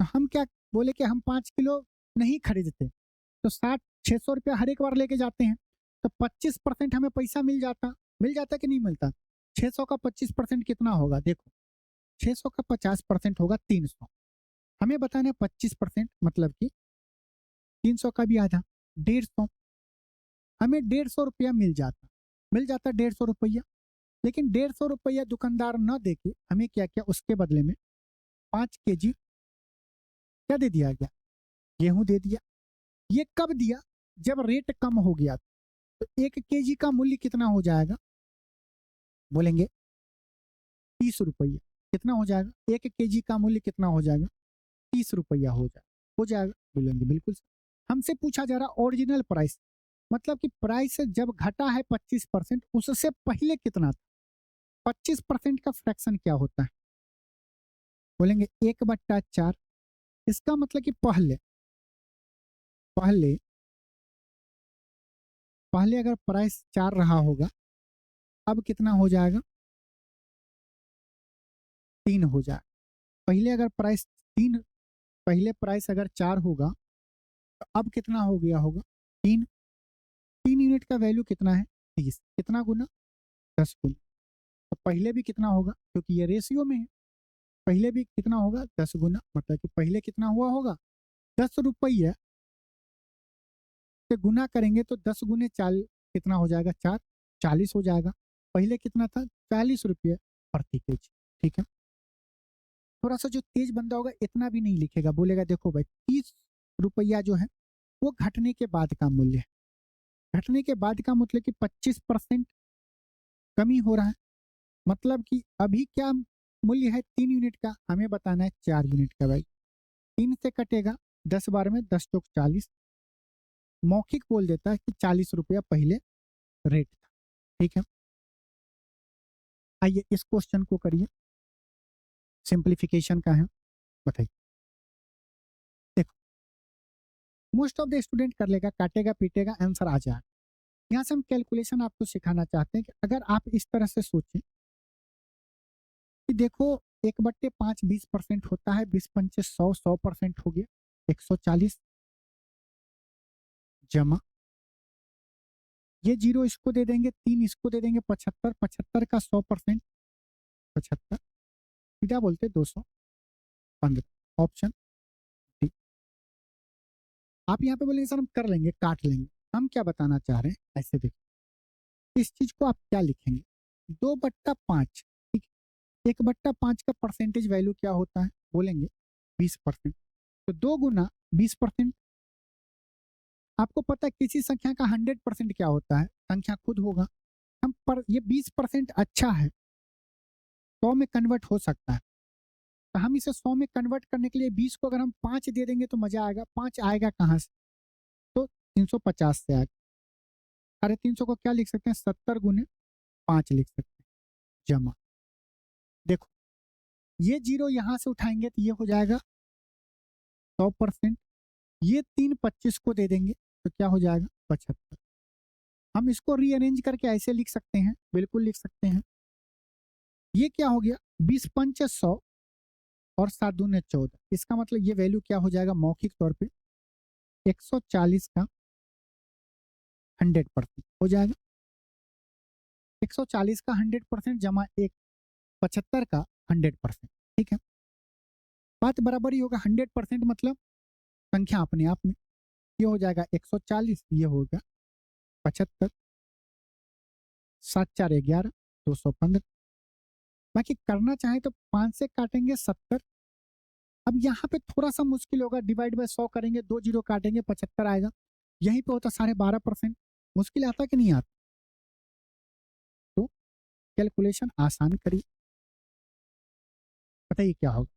तो हम क्या बोले कि हम 5 किलो नहीं खरीदते, तो 600 रुपया हर एक बार लेके जाते हैं, तो 25% हमें पैसा मिल जाता कि नहीं मिलता? 600 का 25% कितना होगा? देखो, 600 का 50% होगा 300। हमें बताना है 25% मतलब कि 300 का भी आधा, 150। हमें 150 रुपया मिल जाता 150 रुपया। लेकिन 150 रुपया दुकानदार न देके हमें क्या किया, उसके बदले में 5 केजी क्या दे दिया गया? गेहूं दे दिया। ये कब दिया? जब रेट कम हो गया। तो 1 केजी का मूल्य कितना हो जाएगा? बोलेंगे 30 रुपया। कितना हो जाएगा? 1 केजी का मूल्य कितना हो जाएगा? 30 रुपया हो जाएगा। बोलेंगे बिल्कुल सर। हमसे पूछा जा रहा ओरिजिनल प्राइस, मतलब कि प्राइस जब घटा है 25%, उससे पहले कितना था? 25% का फ्रैक्शन क्या होता है? बोलेंगे 1/4। इसका मतलब कि पहले पहले पहले अगर प्राइस 4 रहा होगा, अब कितना हो जाएगा? 3 हो जाएगा। पहले अगर प्राइस 3 पहले प्राइस अगर 4 होगा, तो अब कितना हो गया होगा? 3। 3 यूनिट का वैल्यू कितना है? 30। कितना गुना? 10 गुना। तो पहले भी कितना होगा, क्योंकि ये रेशियो में है, पहले भी कितना होगा? 10 गुना। मतलब कि पहले कितना हुआ होगा? 10 रुपया से गुना करेंगे तो 10 गुने 4 कितना हो जाएगा? 4, 40 हो जाएगा। पहले कितना था? 40 रुपये प्रति केजी। ठीक है। थोड़ा सा जो तेज बंदा होगा इतना भी नहीं लिखेगा, बोलेगा देखो भाई 30 रुपया जो है वो घटने के बाद का मूल्य है। घटने के बाद का मतलब कि 25% कमी हो रहा है। मतलब कि अभी क्या मूल्य है 3 यूनिट का, हमें बताना है 4 यूनिट का। भाई 3 से कटेगा, 10 बार में 10 चौक 40। मौखिक बोल देता है कि 40 रुपया पहले रेट था। ठीक है। आइए इस क्वेश्चन को करिए, सिंप्लीफिकेशन का है। बताइए, देखो मोस्ट ऑफ द स्टूडेंट कर लेगा, काटेगा पीटेगा, आंसर आ जाएगा। यहाँ से हम कैलकुलेशन आपको सिखाना चाहते हैं कि अगर आप इस तरह से सोचें कि देखो 1/5 20% होता है, 20 पंचे 100, 100% हो गया 140, जमा ये 0 इसको दे देंगे, 3 इसको दे देंगे, 75, 75 का 100%, 75 क्या बोलते 215। Option D. आप यहाँ पे बोलेंगे सर हम कर लेंगे, काट लेंगे। हम क्या बताना चाह रहे हैं, ऐसे देखिए इस चीज को आप क्या लिखेंगे? 2/5। ठीक है। 1/5 का परसेंटेज वैल्यू क्या होता है? बोलेंगे 20%। तो 2 गुना 20%। आपको पता है किसी संख्या का 100% क्या होता है? संख्या खुद होगा। हम पर ये 20% अच्छा है, 100 में कन्वर्ट हो सकता है, तो हम इसे 100 में कन्वर्ट करने के लिए 20 को अगर हम 5 दे देंगे तो मजा आएगा। 5 आएगा कहाँ से? तो 350 से आएगा। अरे 300 को क्या लिख सकते हैं? 70 गुने 5 लिख सकते हैं, जमा। देखो ये 0 यहाँ से उठाएंगे तो ये हो जाएगा 100%। ये 3 25 को दे देंगे तो क्या हो जाएगा? 75। हम इसको रीअरेंज करके ऐसे लिख सकते हैं, बिल्कुल लिख सकते हैं। ये क्या हो गया? 20 पंचे 100 और 7 दूने 14। इसका मतलब ये वैल्यू क्या हो जाएगा? मौखिक तौर पे 140 का 100% हो जाएगा। 140 का 100% जमा एक 75 का 100%, ठीक है, बात बराबर ही होगा। 100% मतलब संख्या अपने आप में, ये हो जाएगा 140, ये होगा 75, 7 4 11, 215। बाकी करना चाहे तो 5 से काटेंगे 70। अब यहाँ पे थोड़ा सा मुश्किल होगा, डिवाइड बाय 100 करेंगे, 2 जीरो काटेंगे, 75 आएगा। यहीं पे होता 12.5%। मुश्किल आता कि नहीं आता? तो कैलकुलेशन आसान करिए, बताइए क्या होगा।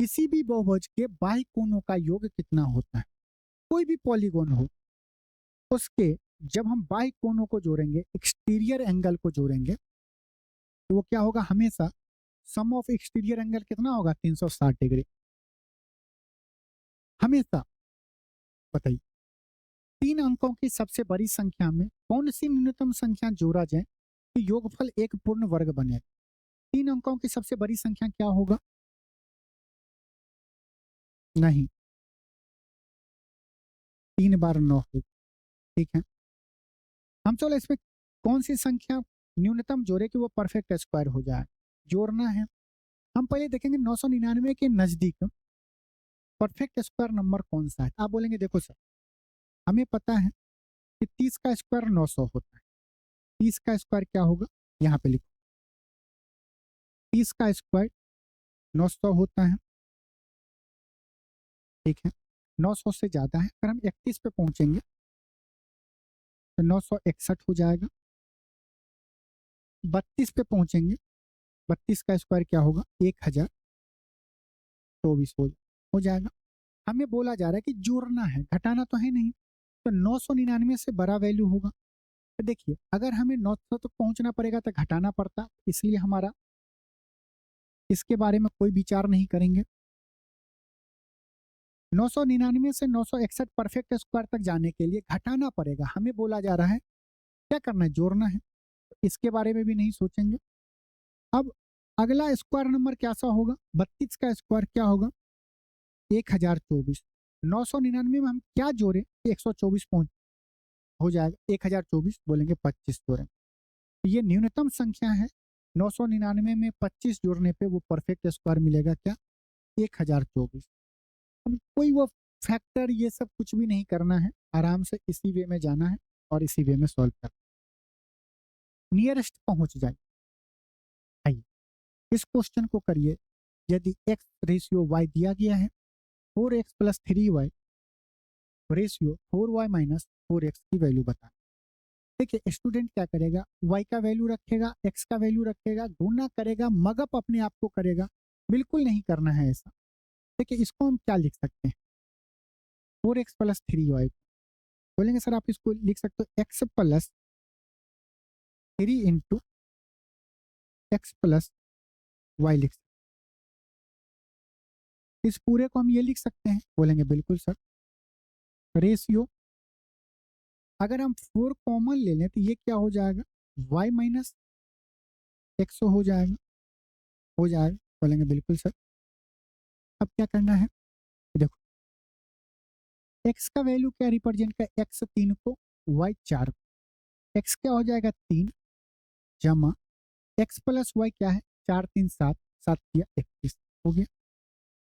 किसी भी बहुभुज के बाह्य कोणों का योग कितना होता है? कोई भी पॉलीगोन हो, उसके जब हम बाह्य कोणों को जोड़ेंगे, एक्सटीरियर एंगल को जोड़ेंगे, तो वो क्या होगा? हमेशा सम ऑफ एक्सटीरियर एंगल कितना होगा? 360 डिग्री हमेशा। बताइए 3 अंकों की सबसे बड़ी संख्या में कौन सी न्यूनतम संख्या जोड़ा जाए कि योगफल एक पूर्ण वर्ग बने? 3 अंकों की सबसे बड़ी संख्या क्या होगा? नहीं, 3 बार 9 होगा, ठीक है। हम चलो इसमें कौन सी संख्या न्यूनतम जोड़े कि वो परफेक्ट स्क्वायर हो जाए, जोड़ना है। हम पहले देखेंगे 999 के नजदीक परफेक्ट स्क्वायर नंबर कौन सा है। आप बोलेंगे देखो सर, हमें पता है कि 30 का स्क्वायर 900 होता है। 30 का स्क्वायर क्या होगा? यहाँ पे लिखो, 30 का स्क्वायर 900 होता है, ठीक है। 900 से ज्यादा है, अगर हम 31 पे पहुंचेंगे तो 961 हो जाएगा। 32 पे पहुंचेंगे, 32 का स्क्वायर क्या होगा? 1024 हो जाएगा। हमें बोला जा रहा है कि जोड़ना है, घटाना तो है नहीं, तो 999 से बड़ा वैल्यू होगा। तो देखिए अगर हमें 900 तक पहुंचना पड़ेगा तो घटाना पड़ता, इसलिए हमारा इसके बारे में कोई विचार नहीं करेंगे। 999 से 961 परफेक्ट स्क्वायर तक जाने के लिए घटाना पड़ेगा। हमें बोला जा रहा है क्या करना है? जोड़ना है, तो इसके बारे में भी नहीं सोचेंगे। अब अगला स्क्वायर नंबर कैसा होगा? 32 का स्क्वायर क्या होगा? 1024। 999 में हम क्या जोड़े? 124 पहुंच हो जाएगा। 1024 बोलेंगे 25 जोड़े, तो ये न्यूनतम संख्या है। 999 में 25 जोड़ने पे वो परफेक्ट स्क्वायर मिलेगा क्या? 1024। अब कोई वो फैक्टर ये सब कुछ भी नहीं करना है, आराम से इसी वे में जाना है और इसी वे में सॉल्व करना। नियरेस्ट पहुंच जाए। आइए इस क्वेश्चन को करिए। यदि x रेशियो y दिया गया है, 4x plus 3y ratio 4y minus 4x की वैल्यू बता। देखिए स्टूडेंट क्या करेगा? y का वैल्यू रखेगा, x का वैल्यू रखेगा, गुना करेगा, मगअप अपने आप को करेगा। बिल्कुल नहीं करना है ऐसा। देखिए इसको हम क्या लिख सकते हैं? 4x प्लस 3y बोलेंगे सर आप इसको लिख सकते हो x plus 3 into X plus Y लिख सकते हैं। इस पूरे को हम ये लिख सकते हैं? बोलेंगे बिल्कुल सर। रेशियो अगर हम 4 कॉमन ले लें तो ये क्या हो जाएगा? y माइनस एक्स हो जाएगा। बोलेंगे बिल्कुल सर। अब क्या करना है? देखो x का वैल्यू क्या रिप्रेजेंट कर? x 3 को, y 4 को। x क्या हो जाएगा? 3 जमा x प्लस वाई क्या है? 4 3 7, 7 किया 21 हो गया।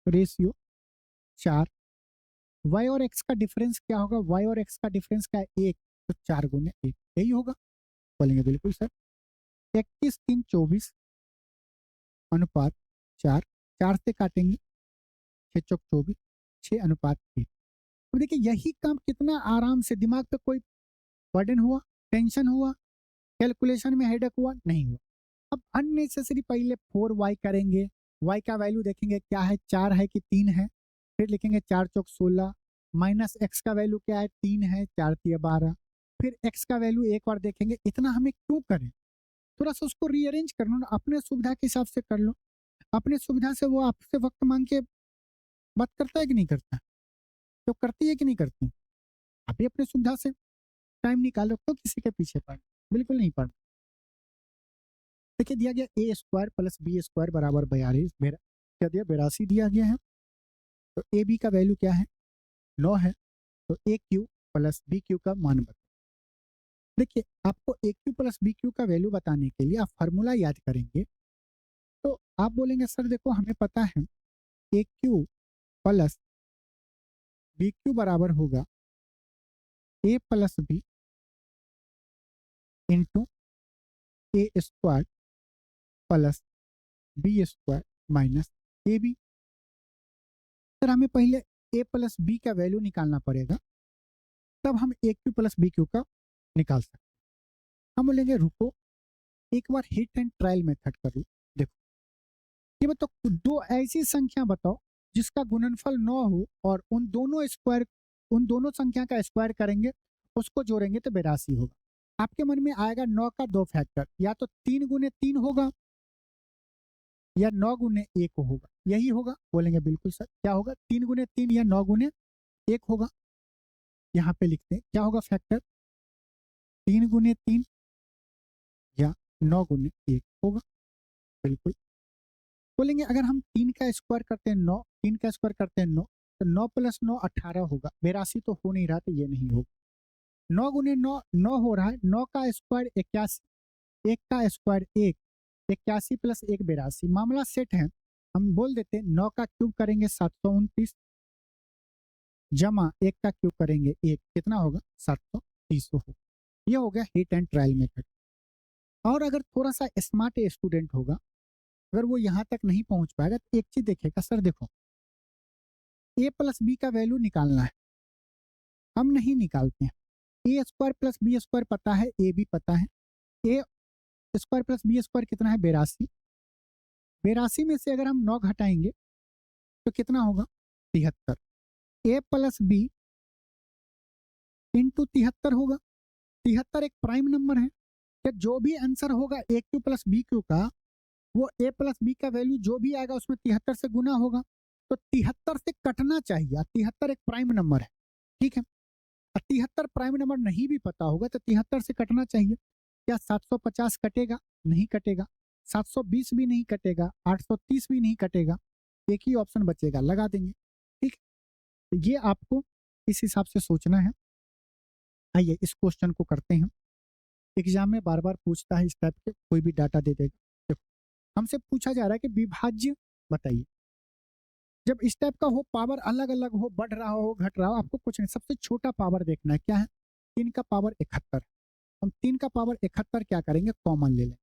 रेशियो 4। y और x का डिफरेंस क्या होगा? y और x का डिफरेंस क्या है? 1, तो 4 गुने 1 यही होगा। बोलेंगे बिल्कुल सर। 31 3 24 अनुपात 4, 4 से काटेंगे 6 चौक 24, 6 अनुपात 1। तो देखिए यही काम कितना आराम से, दिमाग पे कोई बर्डन हुआ, टेंशन हुआ, कैलकुलेशन में हेडेक हुआ नहीं हुआ। अब अननेसेसरी पहले 4y करेंगे, y का वैल्यू देखेंगे क्या है? 4 है कि 3 है, फिर लिखेंगे 4 चौक 16 माइनस x का वैल्यू क्या है? 3 है, 4 तिया 12, फिर x का वैल्यू एक बार देखेंगे। इतना हमें क्यों करें? थोड़ा सा उसको रीअरेंज कर लो ना, अपने सुविधा के हिसाब से कर लो। अपने सुविधा से वो आपसे वक्त मांग के बात करता है कि नहीं करता? तो करती है कि नहीं करती? आप भी अपने सुविधा से टाइम निकालो, तो किसी के पीछे पड़, बिल्कुल नहीं पड़। देखिए दिया गया ए स्क्वायर प्लस बी स्क्वायर बराबर 42, क्या दिया? 82 दिया गया है। तो ए बी का वैल्यू क्या है? 9 है। तो ए क्यू प्लस बी क्यू का मान बताओ। देखिए, आपको ए क्यू प्लस बी क्यू का वैल्यू बताने के लिए आप फार्मूला याद करेंगे। तो आप बोलेंगे सर देखो हमें पता है a cube plus b cube बराबर होगा a plus b into a square plus b square minus a b. Sir हमें पहले ए प्लस बी का वैल्यू निकालना पड़ेगा, तब हम a cube plus b cube का निकाल सकते हैं। हम बोलेंगे रुको एक बार हिट एंड ट्रायल मेथड कर लो। देखो ये बताओ दो ऐसी संख्या बताओ जिसका गुणनफल 9 हो और उन दोनों संख्या का स्क्वायर करेंगे, उसको जोड़ेंगे तो 82 होगा। आपके मन में आएगा 9 का 2 फैक्टर, या तो 3 गुने 3 होगा या 9 गुने 1 होगा, यही होगा। बोलेंगे बिल्कुल सर, क्या होगा? 3 गुने 3 या 9 गुने 1 होगा। यहाँ पे लिखते हैं क्या होगा फैक्टर, 3 गुने 3 या 9 गुने 1 होगा। बिल्कुल बोलेंगे अगर हम 3 का स्क्वायर करते हैं 9, 3 का स्क्वायर करते हैं 9, तो 9 प्लस 9 18 होगा। 82 तो हो नहीं रहा, तो ये नहीं होगा। 9 गुने 9 9 हो रहा है, 9 का स्क्वायर 81, 1 का स्क्वायर 1, 81 प्लस 1 82। मामला सेट है। हम बोल देते हैं 9 का क्यूब करेंगे 729 जमा 1 का क्यूब करेंगे 1, कितना होगा? 730 होगा। ये हो गया हिट एंड ट्रायल मेथड। और अगर थोड़ा सा स्मार्ट स्टूडेंट होगा, अगर वो यहाँ तक नहीं पहुंच पाएगा, तो एक चीज देखेगा, सर देखो ए प्लस बी का वैल्यू निकालना है, हम नहीं निकालते हैं। ए स्क्वायर प्लस बी स्क्वायर पता है, ए भी पता है। ए स्क्वायर प्लस बी स्क्वायर कितना है? 82। 82 में से अगर हम 9 घटाएंगे तो कितना होगा? 73। ए प्लस बी इंटू 73 होगा। 73 एक प्राइम नंबर है, कि जो भी आंसर होगा ए क्यू प्लस बी क्यू का, वो ए प्लस बी का वैल्यू जो भी आएगा उसमें 73 से गुना होगा। तो 73 से कटना चाहिए। 73 एक प्राइम नंबर है, ठीक है। 73 प्राइम नंबर नहीं भी पता होगा तो 73 से कटना चाहिए। क्या 750 कटेगा? नहीं कटेगा। 720 भी नहीं कटेगा, 830 भी नहीं कटेगा। एक ही ऑप्शन बचेगा, लगा देंगे। ठीक है, ये आपको इस हिसाब से सोचना है। आइए इस क्वेश्चन को करते हैं। एग्जाम में बार बार पूछता है इस टाइप के, कोई भी डाटा दे देगा। देखो हमसे पूछा जा रहा है कि विभाज्य बताइए। जब इस टाइप का हो, पावर अलग अलग हो, बढ़ रहा हो घट रहा हो, आपको कुछ नहीं, सबसे छोटा पावर देखना है। क्या है? 3 का पावर 71। हम 3 का पावर 71 क्या करेंगे? कॉमन ले लें।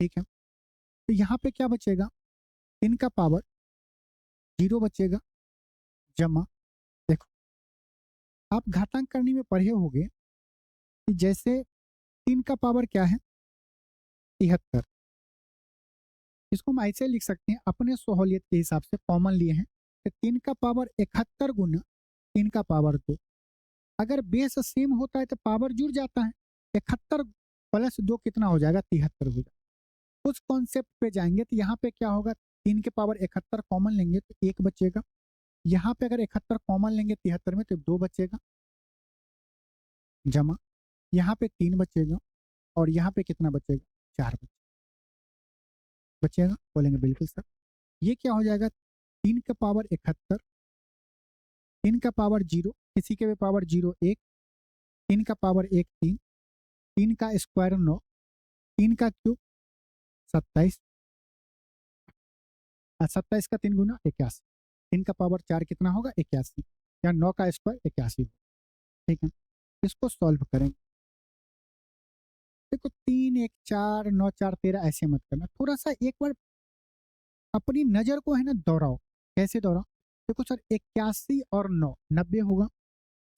ठीक है, तो यहाँ पे क्या बचेगा? 3 का पावर 0 बचेगा, जमा, देखो आप घातांक करने में पढ़े होंगे कि जैसे 3 का पावर क्या है? 73। इसको हम ऐसे लिख सकते हैं, अपने सहूलियत के हिसाब से कॉमन लिए हैं। तो 3 का पावर 71 गुना 3 का पावर 2। अगर बेस सेम होता है तो पावर जुड़ जाता है। 71 प्लस 2 कितना हो जाएगा? 73 हो जाएगा। उस कॉन्सेप्ट पे जाएंगे तो यहाँ पे क्या होगा? 3 के पावर 71 कॉमन लेंगे तो 1 बचेगा। यहाँ पे अगर 71 कॉमन लेंगे 73 में तो 2 बचेगा, जमा यहाँ पे 3 बचेगा, और यहाँ पे कितना बचेगा? 4 बचेगा। बोलेंगे बिल्कुल सर। ये क्या हो जाएगा? 3 का पावर 71, 3 का पावर 0, किसी के भी पावर 0 1, 3 का पावर 1 3, 3 का स्क्वायर 9, 3 का क्यूब 27, 27 का 3 गुना 81, 3 का पावर 4 कितना होगा? 81, या 9 का स्क्वायर 81। ठीक है, इसको सॉल्व करेंगे। देखो 3 1 4 9 4 13 ऐसे मत करना, थोड़ा सा एक बार अपनी नजर को है ना दोहराओ। कैसे दोहराओ? देखो सर 81 और 9 90 होगा,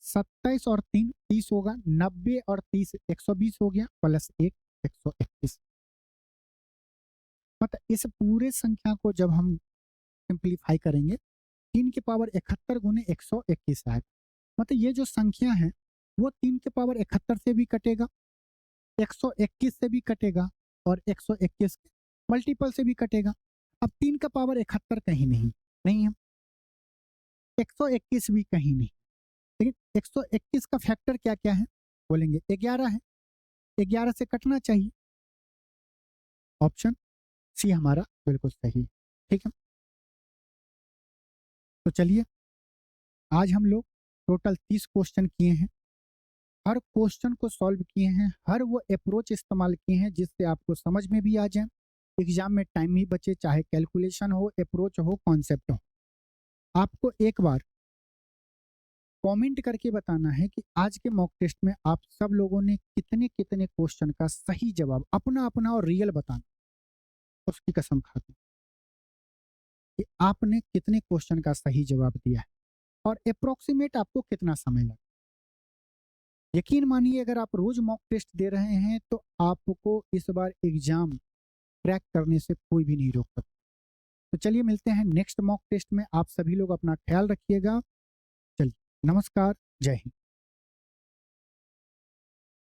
27 और 3 30 होगा, 90 और 30 120 हो गया, प्लस 1 121। मतलब इस पूरे संख्या को जब हम सिंप्लीफाई करेंगे, 3 के पावर 71 गुने 121 आएगा। मतलब ये जो संख्या है वो 3 के पावर 71 से भी कटेगा, 121 से भी कटेगा, और 121 के मल्टीपल से भी कटेगा। अब 3 का पावर 71 कहीं नहीं नहीं है, 121 भी कहीं नहीं, लेकिन 121 का फैक्टर क्या क्या है? बोलेंगे 11 है, 11 से कटना चाहिए। ऑप्शन सी हमारा बिल्कुल सही है। ठीक है, तो चलिए आज हम लोग टोटल 30 क्वेश्चन किए हैं। हर क्वेश्चन को सॉल्व किए हैं, हर वो अप्रोच इस्तेमाल किए हैं जिससे आपको समझ में भी आ जाए, एग्जाम में टाइम भी बचे, चाहे कैलकुलेशन हो, अप्रोच हो, कॉन्सेप्ट हो। आपको एक बार कमेंट करके बताना है कि आज के मॉक टेस्ट में आप सब लोगों ने कितने कितने क्वेश्चन का सही जवाब अपना अपना और रियल बताना, उसकी कसम खाते हैं कि आपने कितने क्वेश्चन का सही जवाब दिया है और अप्रोक्सीमेट आपको कितना समय लगा। यकीन मानिए अगर आप रोज मॉक टेस्ट दे रहे हैं तो आपको इस बार एग्जाम क्रैक करने से कोई भी नहीं रोक सकता। तो चलिए मिलते हैं नेक्स्ट मॉक टेस्ट में। आप सभी लोग अपना ख्याल रखिएगा। चलिए, नमस्कार, जय हिंद।